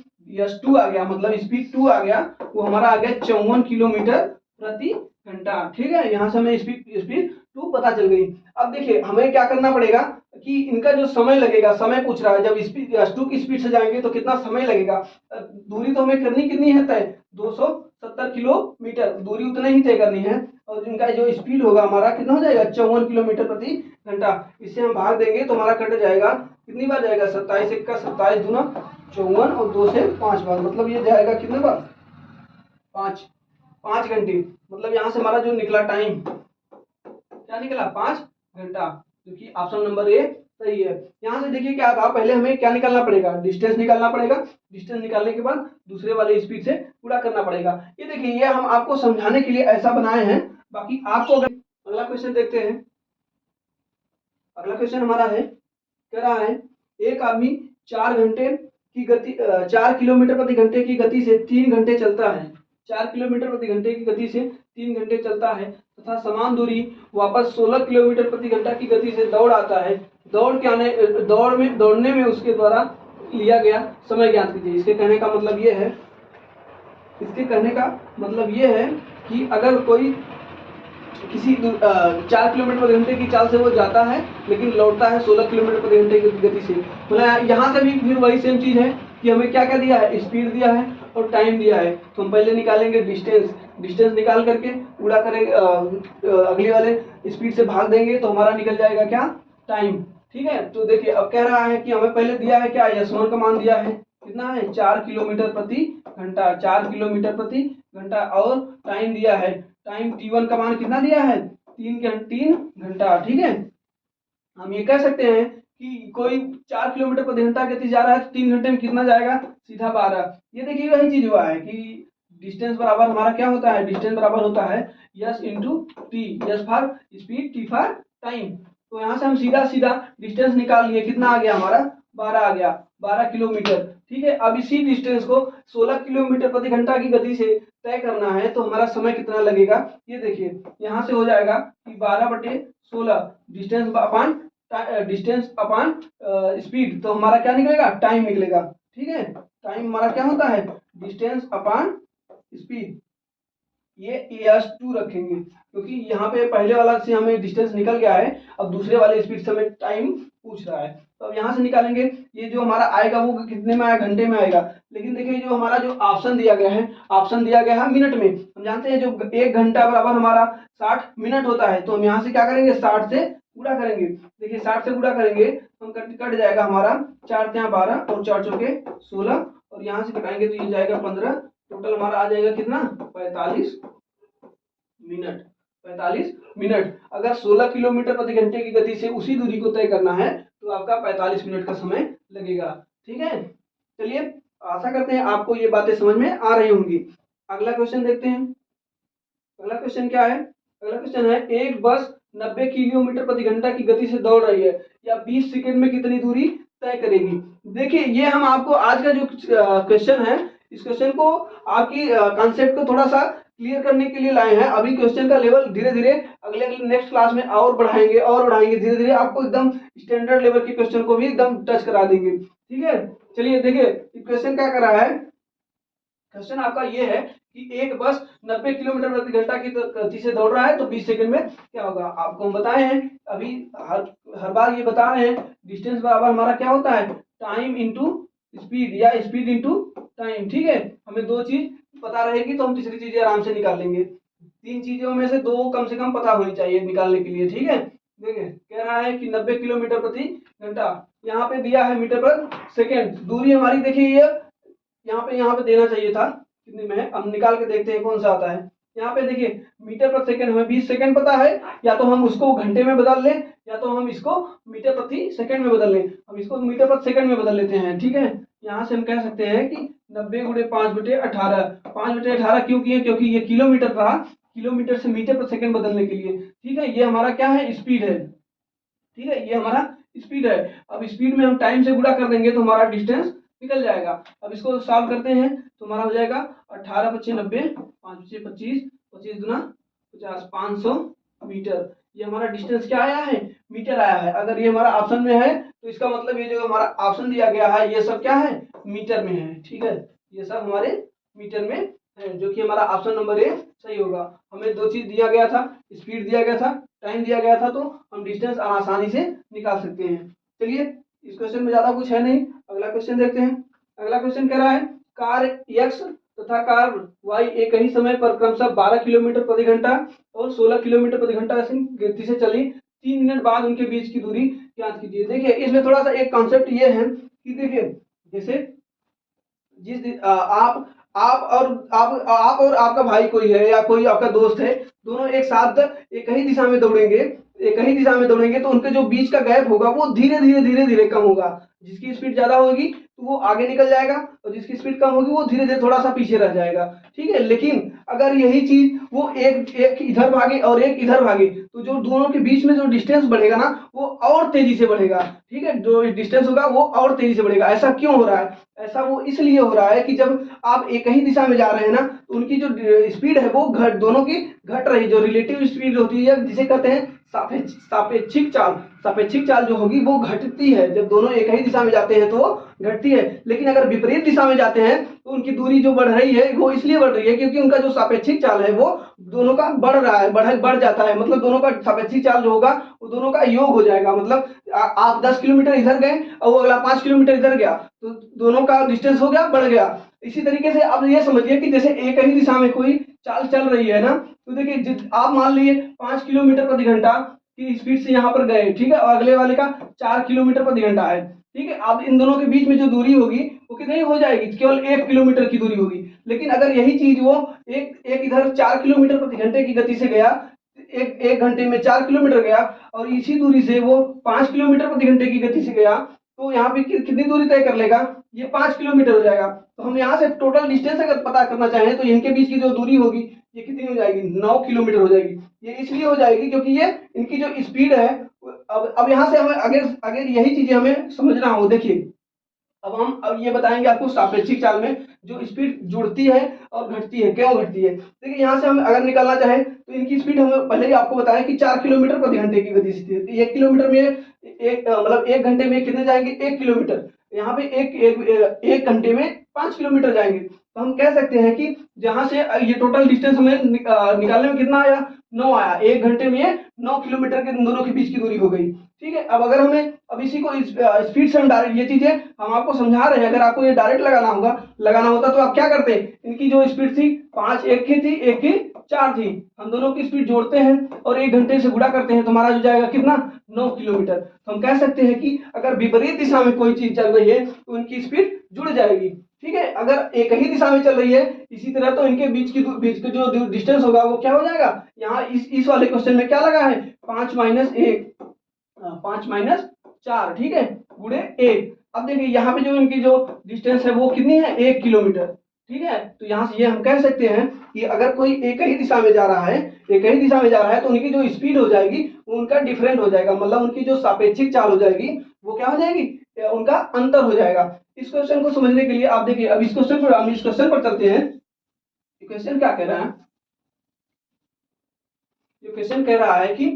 S2 आ गया, मतलब स्पीड 2 आ गया, वो हमारा आ गया 54 किलोमीटर प्रति घंटा। ठीक है, यहाँ से हमें स्पीड 2 पता चल गई। अब देखिए हमें क्या करना पड़ेगा कि इनका जो समय लगेगा, समय पूछ रहा है, जब स्पीड S2 की स्पीड से जाएंगे तो कितना समय लगेगा। दूरी तो हमें करनी कितनी है तय, 270 किलोमीटर दूरी उतने ही तय करनी है। और इनका जो स्पीड होगा हमारा कितना हो जाएगा, 54 किलोमीटर प्रति घंटा। इससे हम भाग देंगे तो हमारा कट जाएगा, कितनी बार जाएगा, 27 1 का 27 दूना 54, और 2 से 5 बार, मतलब ये जाएगा कितने बार, 5 घंटे। मतलब यहाँ से हमारा जो निकला टाइम क्या निकला, 5 घंटा, क्योंकि ऑप्शन नंबर ए सही है। यहाँ से देखिए क्या था, पहले हमें क्या निकालना पड़ेगा, डिस्टेंस निकालना पड़ेगा। डिस्टेंस निकालने के बाद दूसरे वाले स्पीड से पूरा करना पड़ेगा। ये देखिए ये हम आपको समझाने के लिए ऐसा बनाए हैं, बाकी आपको अगर अगला क्वेश्चन देखते हैं। अगला क्वेश्चन हमारा है, कह रहा है एक आदमी 4 घंटे की गति 4 किलोमीटर प्रति घंटे की गति से 3 घंटे चलता है, 4 किलोमीटर प्रति घंटे की गति से 3 घंटे चलता है तथा समान दूरी वापस 16 किलोमीटर प्रति घंटा की गति से दौड़ आता है। दौड़ने में उसके द्वारा लिया गया समय ज्ञात कीजिए। इसके कहने का मतलब ये है कि अगर कोई किसी 4 किलोमीटर प्रति घंटे की चाल से वो जाता है लेकिन लौटता है 16 किलोमीटर प्रति घंटे की गति से, मतलब यहाँ से भी फिर वही सेम चीज है कि हमें क्या क्या दिया है, स्पीड दिया है और टाइम दिया है। तो हम पहले निकालेंगे डिस्टेंस निकाल करके पूरा करेंगे, अगले वाले स्पीड से भाग देंगे तो हमारा निकल जाएगा क्या, टाइम। ठीक है, तो देखिए अब कह रहा है कि हमें पहले दिया है क्या, S1 का मान दिया है कितना है, 4 किलोमीटर प्रति घंटा, 4 किलोमीटर प्रति घंटा, और टाइम दिया है, टाइम T1 का मान कितना दिया है, 3 घंटा। ठीक है, हम ये कह सकते हैं कि कोई 4 किलोमीटर प्रति घंटा गति जा रहा है तो 3 घंटे में कितना जाएगा, सीधा 12। ये देखिए वही चीज हुआ है कि डिस्टेंस बराबर हमारा क्या होता है, डिस्टेंस बराबर होता है S into T, S for speed, T for time. तो यहाँ से हम सीधा सीधा डिस्टेंस निकाल लिए, कितना आ गया हमारा 12 आ गया, 12 किलोमीटर। ठीक है, अब इसी डिस्टेंस को 16 किलोमीटर प्रति घंटा की गति से तय करना है, तो हमारा समय कितना लगेगा, ये देखिए यहाँ से हो जाएगा कि 12/16 डिस्टेंस अपॉन स्पीड, तो हमारा क्या निकलेगा, टाइम निकलेगा। ठीक है, टाइम हमारा क्या होता है, डिस्टेंस अपॉन स्पीड, ये ES2 रखेंगे, क्योंकि यहाँ पे पहले वाला से हमें डिस्टेंस निकल गया है, अब दूसरे वाले स्पीड से हमें टाइम पूछ रहा है, तो अब यहाँ से निकालेंगे। ये जो हमारा आएगा वो कितने में आएगा, घंटे में आएगा, लेकिन देखिए जो हमारा जो ऑप्शन दिया गया है, ऑप्शन दिया गया है मिनट में। हम जानते हैं जो 1 घंटा बराबर हमारा 60 मिनट होता है, तो हम यहाँ से क्या करेंगे, 60 से गुणा करेंगे। देखिए 60 से गुणा करेंगे हम कट जाएगा हमारा 4 × 12 और 4 × 16, और यहाँ से घटाएंगे तो ये जाएगा 15, टोटल हमारा आ जाएगा कितना, 45 मिनट। 45 मिनट। अगर 16 किलोमीटर प्रति घंटे की गति से उसी दूरी को तय करना है तो आपका 45 मिनट का समय लगेगा। ठीक है, चलिए आशा करते हैं आपको ये बातें समझ में आ रही होंगी। अगला क्वेश्चन देखते हैं। अगला क्वेश्चन क्या है, अगला क्वेश्चन है, एक बस 90 किलोमीटर प्रति घंटा की गति से दौड़ रही है, या 20 सेकंड में कितनी दूरी तय करेगी। देखिए ये हम आपको आज का जो क्वेश्चन है, इस क्वेश्चन को आपकी कॉन्सेप्ट को थोड़ा सा क्लियर करने के लिए लाए हैं। अभी क्वेश्चन का लेवल धीरे धीरे अगले नेक्स्ट क्लास में और बढ़ाएंगे, धीरे धीरे आपको एकदम स्टैंडर्ड लेवल के क्वेश्चन को भी एकदम टच करा देंगे। ठीक है, चलिए देखिए क्वेश्चन क्या कर रहा है। क्वेश्चन आपका ये है कि एक बस 90 किलोमीटर प्रति घंटा की गति से दौड़ रहा है, तो 20 सेकंड में क्या होगा। आपको हम बताए हैं अभी, हर बार ये बता रहे हैं, डिस्टेंस बराबर हमारा क्या होता है, टाइम इंटू स्पीड या स्पीड इंटू टाइम। ठीक है, हमें दो चीज पता रहेगी तो हम तीसरी चीजें आराम से निकाल लेंगे। तीन चीजों में से दो कम से कम पता होनी चाहिए निकालने के लिए। ठीक है, देखिए कह रहा है कि 90 किलोमीटर प्रति घंटा, यहाँ पे दिया है मीटर पर सेकेंड, दूरी हमारी देखिए ये यहाँ पे देना चाहिए था, कितने में है, हम निकाल के देखते हैं कौन सा आता है। यहाँ पे देखिए मीटर प्रति सेकंड, हमें 20 सेकंड पता है, या तो हम उसको घंटे में बदल लें, या तो हम इसको मीटर प्रति सेकंड में बदल लें। हम इसको मीटर प्रति सेकंड में बदल लेते हैं। ठीक है, यहाँ से हम कह सकते हैं कि 90 × 5/18, 5/18 क्यों किए, क्योंकि ये किलोमीटर था, किलोमीटर से मीटर प्रति सेकंड बदलने के लिए। ठीक है, ये हमारा क्या है, स्पीड है। ठीक है, ये हमारा स्पीड है। अब स्पीड में हम टाइम से गुणा कर देंगे तो हमारा डिस्टेंस निकल जाएगा। अब इसको सॉल्व करते हैं तो हमारा हो जाएगा 18 × 5 = 90, 5 × 5 = 25, 25 × 2 = 50, 500 मीटर। ये हमारा डिस्टेंस क्या आया है, मीटर आया है। अगर ये हमारा ऑप्शन में है तो इसका मतलब ये जो हमारा ऑप्शन दिया गया है ये सब क्या है, मीटर में है। ठीक है, ये सब हमारे मीटर में है, जो कि हमारा ऑप्शन नंबर ए सही होगा। हमें दो चीज दिया गया था, स्पीड दिया गया था, टाइम दिया गया था, तो हम डिस्टेंस आसानी से निकाल सकते हैं। चलिए इस क्वेश्चन में ज्यादा कुछ है नहीं, अगला क्वेश्चन देखते हैं। अगला क्वेश्चन कह रहा है, कार एक्स तथा कार वाई एक ही समय पर क्रमशः 12 किलोमीटर प्रति घंटा और 16 किलोमीटर प्रति घंटा गति से चली, 3 मिनट बाद उनके बीच की दूरी ज्ञात कीजिए। देखिए इसमें थोड़ा सा एक कॉन्सेप्ट ये है कि देखिए जैसे जिस आप और आपका भाई कोई है या कोई आपका दोस्त है, दोनों एक साथ एक ही दिशा में दौड़ेंगे, तो उनके जो बीच का गैप होगा वो धीरे धीरे कम होगा। जिसकी स्पीड ज्यादा होगी तो वो आगे निकल जाएगा, और जिसकी स्पीड कम होगी वो धीरे धीरे थोड़ा सा पीछे रह जाएगा। ठीक है, लेकिन अगर यही चीज वो एक इधर भागे और एक इधर भागे, तो जो दोनों के बीच में जो डिस्टेंस बढ़ेगा ना वो और तेजी से बढ़ेगा। ठीक है, जो डिस्टेंस होगा वो और तेजी से बढ़ेगा। ऐसा क्यों हो रहा है, ऐसा वो इसलिए हो रहा है कि जब आप एक ही दिशा में जा रहे हैं ना, तो उनकी जो स्पीड है वो दोनों की घट रही, जो रिलेटिव स्पीड होती है जिसे कहते हैं सापेक्षिक चाल जो होगी वो घटती है। जब दोनों एक ही दिशा में जाते हैं तो वो घटती है, लेकिन अगर विपरीत दिशा में जाते हैं तो उनकी दूरी जो बढ़ रही है वो इसलिए बढ़ रही है क्योंकि उनका जो सापेक्षिक चाल है वो दोनों का बढ़ रहा है, बढ़ जाता है। मतलब दोनों का सापेक्षिक चाल जो होगा वो दोनों का योग हो जाएगा। मतलब आप 10 किलोमीटर इधर गए और वो अगला 5 किलोमीटर इधर गया, तो दोनों का डिस्टेंस हो गया, बढ़ गया। इसी तरीके से आप ये समझिए कि जैसे एक ही दिशा में कोई चाल चल रही है ना, तो देखिए आप मान लीजिए 5 किलोमीटर प्रति घंटा की स्पीड से यहाँ पर गए, ठीक है, और अगले वाले का 4 किलोमीटर प्रति घंटा है। ठीक है, अब इन दोनों के बीच में जो दूरी होगी वो कितनी हो जाएगी, केवल 1 किलोमीटर की दूरी होगी। लेकिन अगर यही चीज वो एक इधर 4 किलोमीटर प्रति घंटे की गति से गया, एक घंटे में 4 किलोमीटर गया, और इसी दूरी से वो 5 किलोमीटर प्रति घंटे की गति से गया, तो यहाँ पे कितनी दूरी तय कर लेगा, ये 5 किलोमीटर हो जाएगा। तो हम यहाँ से टोटल डिस्टेंस अगर पता करना चाहें तो इनके बीच की जो दूरी होगी ये कितनी हो जाएगी, 9 किलोमीटर हो जाएगी। ये इसलिए हो जाएगी क्योंकि ये इनकी जो स्पीड है अब यहाँ से हमें अगर यही चीजें हमें समझना हो। देखिए अब ये बताएंगे आपको सापेक्षिक चाल में जो स्पीड जुड़ती है और घटती है, क्यों घटती है। देखिए यहाँ से हम अगर निकालना चाहे तो इनकी स्पीड हमें पहले ही आपको बताया कि 4 किलोमीटर प्रति घंटे की गति से थी। 1 किलोमीटर में मतलब 1 घंटे में कितने जाएंगे, 1 किलोमीटर। यहाँ पे एक घंटे में 5 किलोमीटर जाएंगे। तो हम कह सकते हैं कि जहां से ये टोटल डिस्टेंस हमें निकालने में कितना आया, 9 आया। 1 घंटे में ये 9 किलोमीटर के दोनों के बीच की दूरी हो गई। ठीक है, अब अगर हमें अब इसी को स्पीड से हम डायरेक्ट, ये चीजें हम आपको समझा रहे हैं, अगर आपको ये डायरेक्ट लगाना होता तो आप क्या करते, इनकी जो स्पीड थी 5, एक की थी, एक की 4 थी, हम दोनों की स्पीड जोड़ते हैं और 1 घंटे से गुणा करते हैं तो हमारा जो जाएगा कितना, 9 किलोमीटर। तो हम कह सकते हैं कि अगर विपरीत दिशा में कोई चीज चल रही है तो उनकी स्पीड जुड़ जाएगी। ठीक है, अगर एक ही दिशा में चल रही है इसी तरह तो इनके बीच का जो डिस्टेंस होगा वो क्या हो जाएगा, यहाँ इस वाले क्वेश्चन में क्या लगा है, 5 माइनस 1, 5 माइनस 4, ठीक है, गुणे 1। अब देखिए यहाँ पे जो इनकी जो डिस्टेंस है वो कितनी है, 1 किलोमीटर। ठीक है, तो यहाँ से ये हम कह सकते हैं कि अगर कोई एक ही दिशा में जा रहा है, एक ही दिशा में जा रहा है तो उनकी जो स्पीड हो जाएगी वो उनका डिफरेंट हो जाएगा, मतलब उनकी जो सापेक्षिक चाल हो जाएगी वो क्या हो जाएगी, उनका अंतर हो जाएगा। इस क्वेश्चन को समझने के लिए आप देखिए, अब इस क्वेश्चन पर चलते हैं। क्वेश्चन क्या कह रहा है, ये क्वेश्चन कह रहा है कि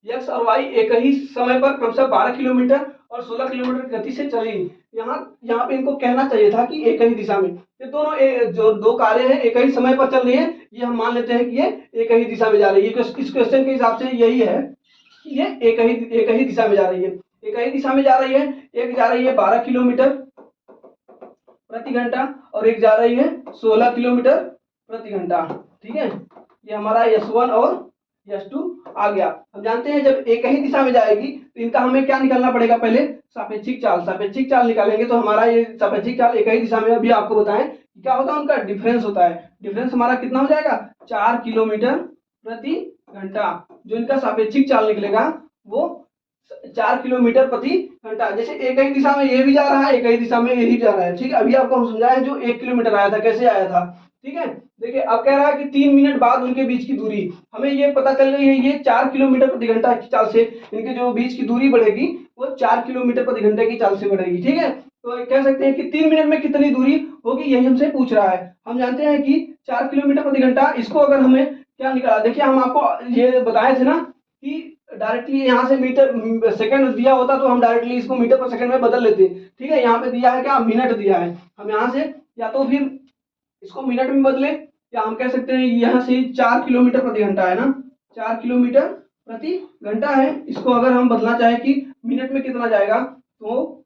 एक्स और वाई एक ही समय पर क्रमशः 12 किलोमीटर और 16 किलोमीटर की गति से चली। यहाँ पे इनको कहना चाहिए था कि एक ही दिशा में, ये दोनों जो दो कारें हैं एक ही समय पर चल रही है, ये हम मान लेते हैं कि ये एक ही दिशा में जा रही है। इस क्वेश्चन के हिसाब से यही है कि ये एक ही दिशा में जा रही है, एक ही दिशा में जा रही है। एक जा रही है 12 किलोमीटर प्रति घंटा और एक जा रही है 16 किलोमीटर प्रति घंटा। ठीक है, ये हमारा S1 और S2 आ गया। हम जानते हैं जब एक ही दिशा में जाएगी तो इनका हमें क्या निकालना पड़ेगा, पहले सापेक्षिक चाल निकालेंगे। तो हमारा ये सापेक्षिक चाल एक ही दिशा में, अभी आपको बताएं क्या होता है, उनका डिफरेंस होता है। डिफरेंस हमारा कितना हो जाएगा, 4 किलोमीटर प्रति घंटा। जो इनका सापेक्षिक चाल निकलेगा वो 4 किलोमीटर प्रति घंटा। जैसे एक ही दिशा में ये भी जा रहा है, एक ही दिशा में ये ही जा रहा है। ठीक है, अभी आपको हम समझाए जो 1 किलोमीटर आया था कैसे आया था। ठीक है, देखिए अब कह रहा है कि 3 मिनट बाद उनके बीच की दूरी हमें ये पता चल गई है, ये 4 किलोमीटर प्रति घंटा की चाल से इनके जो बीच की दूरी बढ़ेगी वो 4 किलोमीटर प्रति घंटे की चाल से बढ़ेगी। ठीक है, तो कह सकते हैं कि 3 मिनट में कितनी दूरी होगी, यही हमसे पूछ रहा है। हम जानते हैं कि 4 किलोमीटर प्रति घंटा, इसको अगर हमें क्या निकाला, देखिए हम आपको ये बताए थे ना कि डायरेक्टली यहाँ से मीटर सेकंड दिया होता तो हम डायरेक्टली इसको मीटर पर सेकंड में बदल लेते। ठीक है, यहाँ पे दिया है क्या, मिनट दिया है, हम यहाँ से या तो फिर इसको मिनट में बदले या हम कह सकते हैं यहाँ से 4 किलोमीटर प्रति घंटा है ना, 4 किलोमीटर प्रति घंटा है। इसको अगर हम बदलना चाहे कि मिनट में कितना जाएगा तो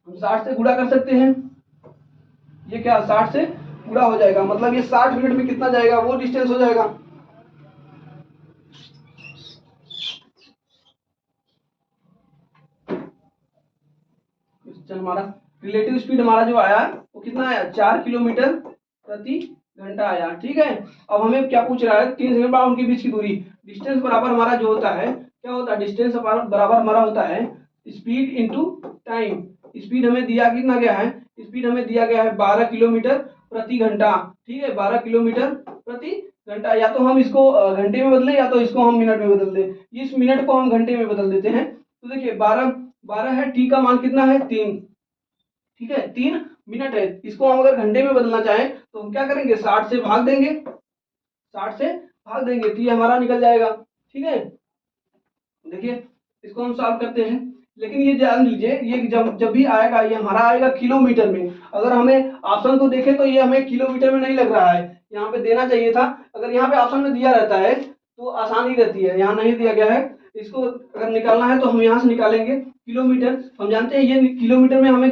हम 60 से गुणा कर सकते हैं। ये क्या 60 से गुणा हो जाएगा, मतलब ये 60 मिनट में कितना जाएगा वो डिस्टेंस हो जाएगा। चल हमारा रिलेटिव स्पीड हमारा जो आया वो कितना आया, 4 किलोमीटर प्रति घंटा आया। ठीक है, अब हमें क्या पूछ रहा है, 3 सेकंड बाद उनके बीच की दूरी। डिस्टेंस बराबर हमारा जो होता है क्या होता है, डिस्टेंस बराबर हमारा होता है स्पीड इनटू टाइम। स्पीड हमें दिया कितना गया है, स्पीड हमें दिया गया है 12 किलोमीटर प्रति घंटा। ठीक है, 12 किलोमीटर प्रति घंटा, या तो हम इसको घंटे में बदले या तो इसको हम मिनट में बदल दे। इस मिनट को हम घंटे में बदल देते हैं। तो देखिए 12 है, टी का मान कितना है 3। ठीक है, 3 मिनट है, इसको हम अगर घंटे में बदलना चाहें तो हम क्या करेंगे, 60 से भाग देंगे, 60 से भाग देंगे तो ये हमारा निकल जाएगा। ठीक है, देखिए इसको हम सॉल्व करते हैं, लेकिन ये जान लीजिए ये जब भी आएगा ये हमारा आएगा किलोमीटर में। अगर हमें ऑप्शन को देखें तो ये हमें किलोमीटर में नहीं लग रहा है, यहाँ पे देना चाहिए था। अगर यहाँ पे ऑप्शन में दिया रहता है तो आसानी रहती है, यहाँ नहीं दिया गया है। इसको अगर निकालना है तो हम यहाँ से निकालेंगे किलोमीटर। हम जानते हैं ये किलोमीटर में हमें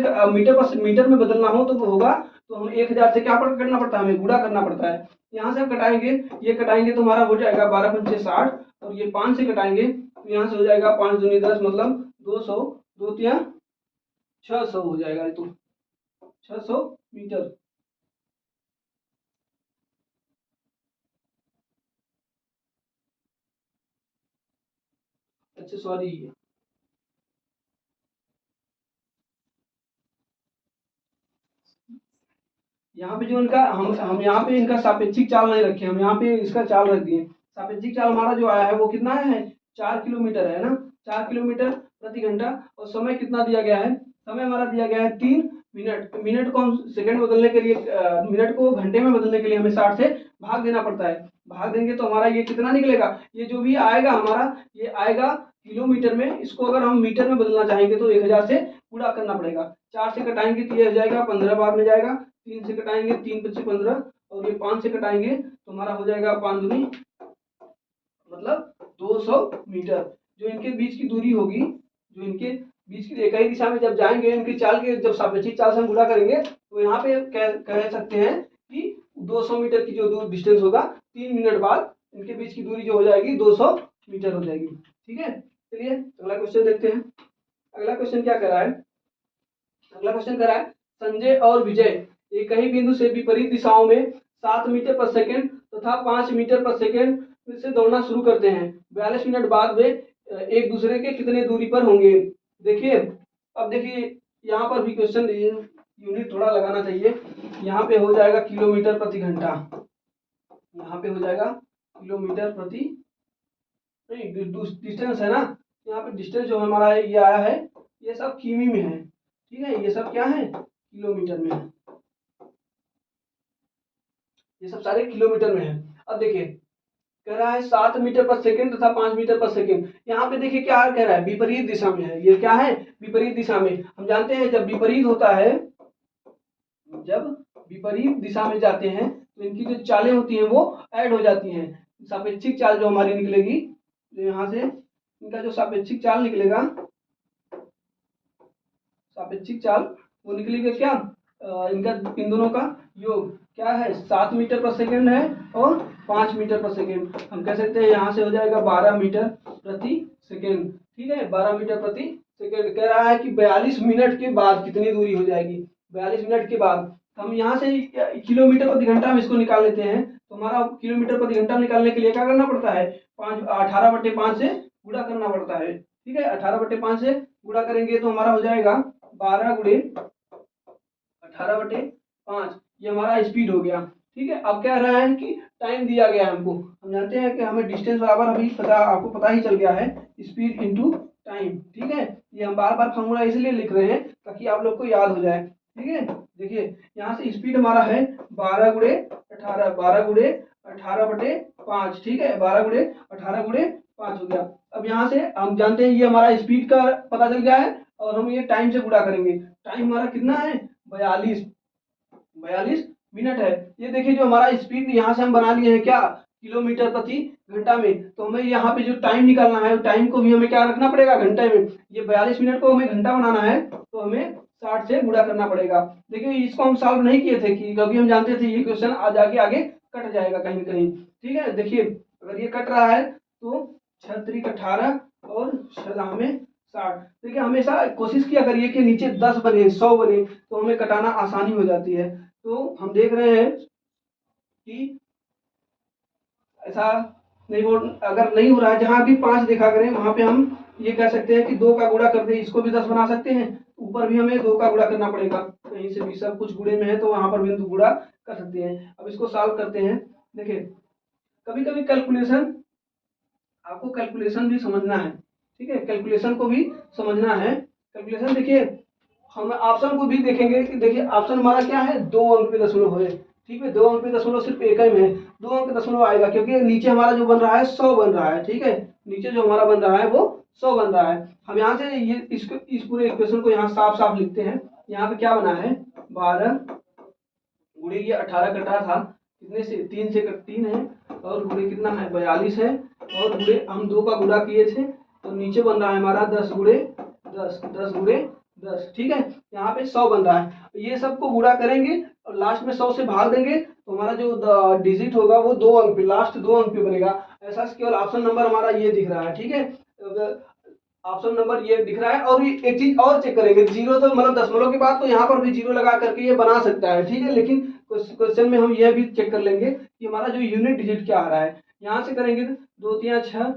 मीटर में बदलना हो तो होगा तो हम 1000 से क्या करना पड़ता है, हमें गुणा करना पड़ता है। यहाँ से हम कटाएंगे, ये कटाएंगे तो हमारा हो जाएगा 12 पंचे 60 और ये 5 से कटाएंगे तो यहाँ से हो जाएगा 5 दूनी 10, मतलब 200, 2 तिया 600 हो जाएगा, तो 600 मीटर। अच्छा सॉरी, यहाँ पे जो इनका हम यहाँ पे इनका सापेक्षिक चाल नहीं रखे, हम यहाँ पे इसका चाल रख दिए। सापेक्षिक चाल हमारा जो आया है वो कितना है, 4 किलोमीटर है ना। 4 किलोमीटर प्रति घंटा। और समय कितना दिया गया है, समय हमारा दिया गया है 3 मिनट। मिनट को हम सेकंड में बदलने के लिए मिनट को घंटे में बदलने के लिए हमें 60 से भाग देना पड़ता है। भाग देंगे तो हमारा ये कितना निकलेगा, ये जो भी आएगा हमारा ये आएगा किलोमीटर में। इसको अगर हम मीटर में बदलना चाहेंगे तो 1000 से गुणा करना पड़ेगा। 4 से कटाएंगे तो ये हो जाएगा 15 बार में जाएगा। 3 से कटाएंगे 3 25 15, और ये 5 से कटाएंगे तो हमारा हो जाएगा 5 दूनी मतलब 200 मीटर। जो इनके बीच की दूरी होगी, जो इनके बीच की एक ही दिशा में जब जाएंगे, इनकी चाल के जब सापेक्षिक चाल से हम गुणा करेंगे तो यहाँ पे कह सकते हैं कि 200 मीटर की जो दूर डिस्टेंस होगा 3 मिनट बाद इनके बीच की दूरी जो हो जाएगी 200 मीटर हो जाएगी। ठीक है, चलिए अगला क्वेश्चन देखते हैं। अगला क्वेश्चन क्या कर रहा है, अगला क्वेश्चन कर रहा है संजय और विजय एक ही बिंदु से विपरीत दिशाओं में 7 मीटर पर सेकंड तथा 5 मीटर पर सेकंड से दौड़ना शुरू करते हैं। 42 मिनट बाद वे एक दूसरे के कितने दूरी पर होंगे। देखिए, अब देखिए यहाँ पर भी क्वेश्चन यूनिट थोड़ा लगाना चाहिए। यहाँ पे हो जाएगा किलोमीटर प्रति घंटा, यहाँ पे हो जाएगा किलोमीटर प्रति, नहीं डिस्टेंस है ना, यहाँ पे डिस्टेंस जो हमारा है ये आया है, ये सब किमी में है। ठीक है, ये सब क्या है, किलोमीटर में है, ये सब सारे किलोमीटर में है। अब देखिए कह रहा है 7 मीटर पर सेकंड तथा 5 मीटर पर सेकंड। यहाँ पे देखिए क्या कह रहा है, विपरीत दिशा में है। ये क्या है, विपरीत दिशा में। हम जानते हैं जब विपरीत होता है, जब विपरीत दिशा में जाते हैं तो इनकी जो चालें होती हैं वो ऐड हो जाती हैं। सापेक्षिक चाल जो हमारी निकलेगी, जो यहाँ से इनका जो सापेक्षिक चाल निकलेगा, सापेक्षिक चाल वो निकलेगा क्या, इनका इन दोनों का योग क्या है, 7 मीटर पर सेकंड है और 5 मीटर पर सेकंड। हम कह सकते हैं यहाँ से हो जाएगा 12 मीटर प्रति सेकंड। ठीक है, 12 मीटर प्रति सेकंड। कह रहा है कि 42 मिनट के बाद कितनी दूरी हो जाएगी। 42 मिनट के बाद हम यहाँ से किलोमीटर प्रति घंटा में इसको निकाल लेते हैं। तो हमारा किलोमीटर प्रति घंटा निकालने के लिए क्या करना पड़ता है, 18/5 से गुणा करना पड़ता है। ठीक है, 18/5 से गुणा करेंगे तो हमारा हो जाएगा 12 गुणे 18/5, ये हमारा स्पीड हो गया। ठीक है, अब कह रहा है कि टाइम दिया गया है हमको। हम जानते हैं कि हमें डिस्टेंस बराबर अभी पता, आपको पता ही चल गया है, स्पीड इनटू टाइम। ठीक है, ये हम बार बार फॉर्मूला इसलिए लिख रहे हैं ताकि आप लोग को याद हो जाए। ठीक है, देखिए यहाँ से स्पीड हमारा है 12 गुणे 18, 12 गुणे 18/5। ठीक है, 12 गुणे 18/5 हो गया। अब यहाँ से हम जानते हैं ये हमारा स्पीड का पता चल गया है, और हम ये टाइम से गुणा करेंगे। टाइम हमारा कितना है, 42 मिनट है। ये देखिए जो हमारा स्पीड यहाँ से हम बना लिए हैं क्या, किलोमीटर प्रति घंटा में। तो हमें यहाँ पे जो टाइम निकालना है, टाइम को भी हमें क्या रखना पड़ेगा, घंटे में। ये 42 मिनट को हमें घंटा बनाना है तो हमें 60 से गुणा करना पड़ेगा। देखिए इसको हम सॉल्व नहीं किए थे क्योंकि हम जानते थे ये क्वेश्चन आज आगे आगे कट जाएगा कहीं ना कहीं। ठीक है, देखिए अगर ये कट रहा है तो 6 त्रिक 18 और 6 में 60। देखिए हमेशा कोशिश किया करिए कि नीचे 10 बने 100 बने, तो हमें कटाना आसानी हो जाती है। तो हम देख रहे हैं कि ऐसा नहीं हो, अगर नहीं हो रहा है, जहां भी 5 देखा करें वहां पे हम ये कह सकते हैं कि 2 का गुणा कर दे, इसको भी 10 बना सकते हैं। ऊपर भी हमें 2 का गुणा करना पड़ेगा, कहीं से भी सब कुछ गुणे में है तो वहां पर भी हम गुणा कर सकते हैं। अब इसको सॉल्व करते हैं। देखिए कभी कभी कैलकुलेशन, आपको कैलकुलेशन भी समझना है। ठीक है, कैलकुलेशन को भी समझना है। कैलकुलेशन देखिए हम ऑप्शन को भी देखेंगे कि देखिए ऑप्शन हमारा क्या है, 2 अंक पे दशमलव है। ठीक है, 2 अंक पे दशमलव सिर्फ एक ही में है, 2 अंक पे दशमलव आएगा क्योंकि नीचे हमारा जो बन रहा है 100 बन रहा है। ठीक है, नीचे जो हमारा बन रहा है वो 100 बन रहा है। हम यहाँ से ये इसको इस पूरे इक्वेशन को यहाँ साफ साफ लिखते हैं। यहाँ पे क्या बना है, 12 गुणे ये 18 कटा था कितने से, 3 से 3 है, और गुणे कितना है 42 है, और गुणे हम 2 का गुणा किए थे तो नीचे बन रहा है हमारा 10 गुणे 10, 10 गुणे 10। ठीक है, यहाँ पे 100 बन रहा है। ये सबको गुणा करेंगे और लास्ट में 100 से भाग देंगे तो हमारा जो डिजिट होगा वो 2 अंक पे, लास्ट 2 अंक पे बनेगा। ऐसा केवल ऑप्शन नंबर हमारा ये दिख रहा है। ठीक है, ऑप्शन नंबर ये दिख रहा है। और एक चीज और चेक करेंगे, जीरो तो मतलब दशमलव के बाद तो यहाँ पर भी जीरो लगा करके ये बना सकता है। ठीक है, लेकिन क्वेश्चन में हम यह भी चेक कर लेंगे कि हमारा जो यूनिट डिजिट क्या आ रहा है। यहाँ से करेंगे 2 3 6,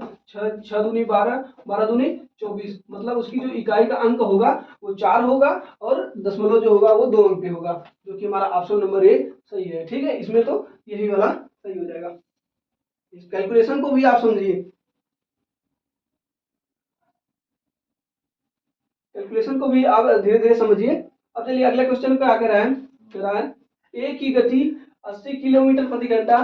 6 दूनी 12, 12 दूनी 24, मतलब उसकी जो इकाई का अंक होगा वो 4 होगा और दशमलव जो होगा वो 2 अंक पे होगा, जो कि हमारा ऑप्शन नंबर ए सही है। ठीक है, इसमें तो यही वाला सही हो जाएगा। इस कैलकुलेशन को भी आप समझिए। कैलकुलेशन को भी आप धीरे धीरे समझिए। अब चलिए अगले क्वेश्चन पे आकर आए, ए की गति 80 किलोमीटर प्रति घंटा।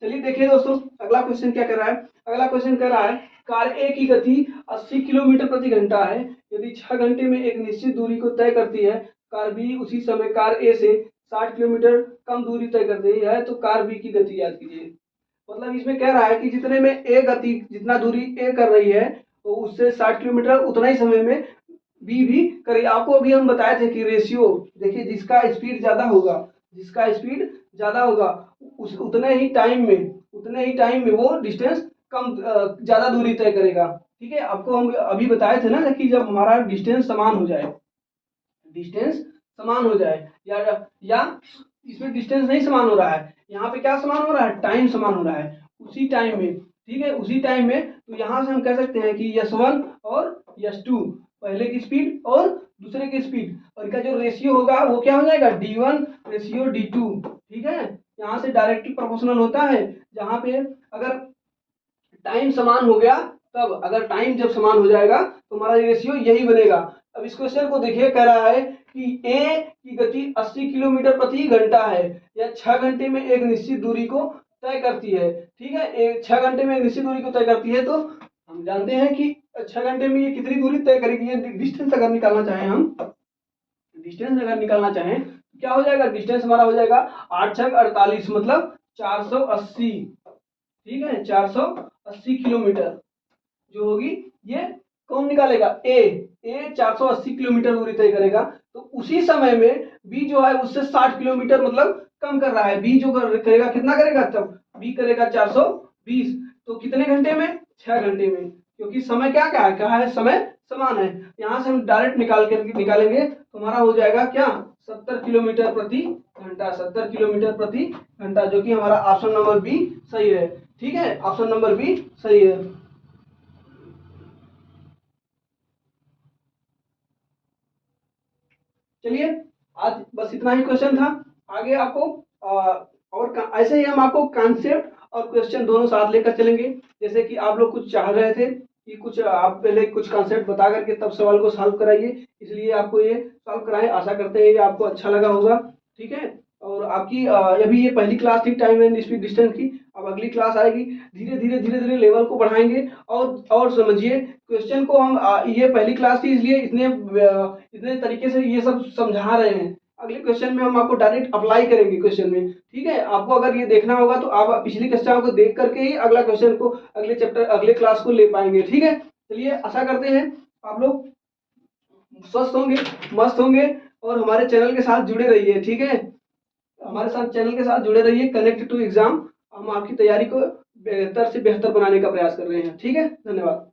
चलिए देखिए दोस्तों, अगला क्वेश्चन क्या कर रहा है। अगला क्वेश्चन कर रहा है कार ए की गति 80 किलोमीटर प्रति घंटा है। यदि 6 घंटे में एक निश्चित दूरी को तय करती है, कार बी उसी समय कार ए से 60 किलोमीटर कम दूरी तय कर रही है, तो कार बी की गति याद कीजिए। मतलब इसमें कह रहा है कि जितने में ए गति, जितना दूरी ए कर रही है, तो उससे 60 किलोमीटर उतना ही समय में बी भी करी। आपको अभी हम बताए थे कि रेशियो देखिए, जिसका स्पीड ज्यादा होगा, जिसका स्पीड ज्यादा होगा उस उतने ही टाइम में वो डिस्टेंस कम ज्यादा दूरी तय करेगा। ठीक है, आपको हम अभी बताए थे ना कि जब हमारा डिस्टेंस समान हो जाए, डिस्टेंस समान हो जाए, या इसमें डिस्टेंस नहीं समान हो रहा है, यहाँ पे क्या समान हो रहा है, टाइम समान हो रहा है उसी टाइम में। ठीक है, उसी टाइम में, तो यहाँ से हम कह सकते हैं कि S1 और S2, पहले की स्पीड और दूसरे की स्पीड, और इनका जो रेशियो होगा वो क्या हो जाएगा, D1 रेशियो D2। ठीक है, यहाँ से डायरेक्टली प्रोपोर्शनल होता है, जहाँ पे अगर टाइम समान हो गया, तब अगर टाइम जब समान हो जाएगा तो हमारा रेशियो यही बनेगा। अब इस क्वेश्चन को देखिए, कह रहा है कि ए की गति 80 किलोमीटर प्रति घंटा है, या 6 घंटे में एक निश्चित दूरी को तय करती है। ठीक है, 6 घंटे में एक निश्चित दूरी को तय करती है, तो हम जानते हैं कि 6 घंटे में ये कितनी दूरी तय करेगी। ये डिस्टेंस अगर निकालना चाहें, हम डिस्टेंस अगर निकालना चाहें तो क्या हो जाएगा, डिस्टेंस हमारा हो जाएगा 8 छक 48, मतलब 480। ठीक है, 480 किलोमीटर जो होगी, ये कौन निकालेगा, ए 480 किलोमीटर दूरी तय करेगा। तो उसी समय में बी जो है उससे 60 किलोमीटर मतलब कम कर रहा है। बी जो करेगा कितना करेगा, तब बी करेगा 420। तो कितने घंटे में, 6 घंटे में, क्योंकि समय क्या है, समय समान है। यहाँ से हम डायरेक्ट निकालेंगे तो हमारा हो जाएगा क्या, 70 किलोमीटर प्रति घंटा, 70 किलोमीटर प्रति घंटा, जो कि हमारा ऑप्शन नंबर बी सही है। ठीक है, ऑप्शन नंबर बी सही है। चलिए, आज बस इतना ही क्वेश्चन था। आगे आपको ऐसे ही हम आपको कॉन्सेप्ट और क्वेश्चन दोनों साथ लेकर चलेंगे। जैसे कि आप लोग कुछ चाह रहे थे कि कुछ आप पहले कुछ कॉन्सेप्ट बता करके तब सवाल को सॉल्व कराइए, इसलिए आपको ये सॉल्व कराएं। आशा करते हैं ये आपको अच्छा लगा होगा। ठीक है, और आपकी अभी ये पहली क्लास थी टाइम एंड स्पीड डिस्टेंस की। अब अगली क्लास आएगी, धीरे धीरे लेवल को बढ़ाएंगे। और समझिए, क्वेश्चन को हम ये पहली क्लास थी इसलिए इतने तरीके से ये सब समझा रहे हैं। अगले क्वेश्चन में हम आपको डायरेक्ट अप्लाई करेंगे क्वेश्चन में। ठीक है, आपको अगर ये देखना होगा तो आप पिछली कक्षाओं को देख करके ही अगला क्वेश्चन को, अगले चैप्टर, अगले क्लास को ले पाएंगे। ठीक है, चलिए आशा करते हैं आप लोग स्वस्थ होंगे, मस्त होंगे, और हमारे चैनल के साथ जुड़े रहिए। ठीक है, हमारे साथ चैनल के साथ जुड़े रहिए। कनेक्ट टू एग्जाम, हम आपकी तैयारी को बेहतर से बेहतर बनाने का प्रयास कर रहे हैं। ठीक है, धन्यवाद।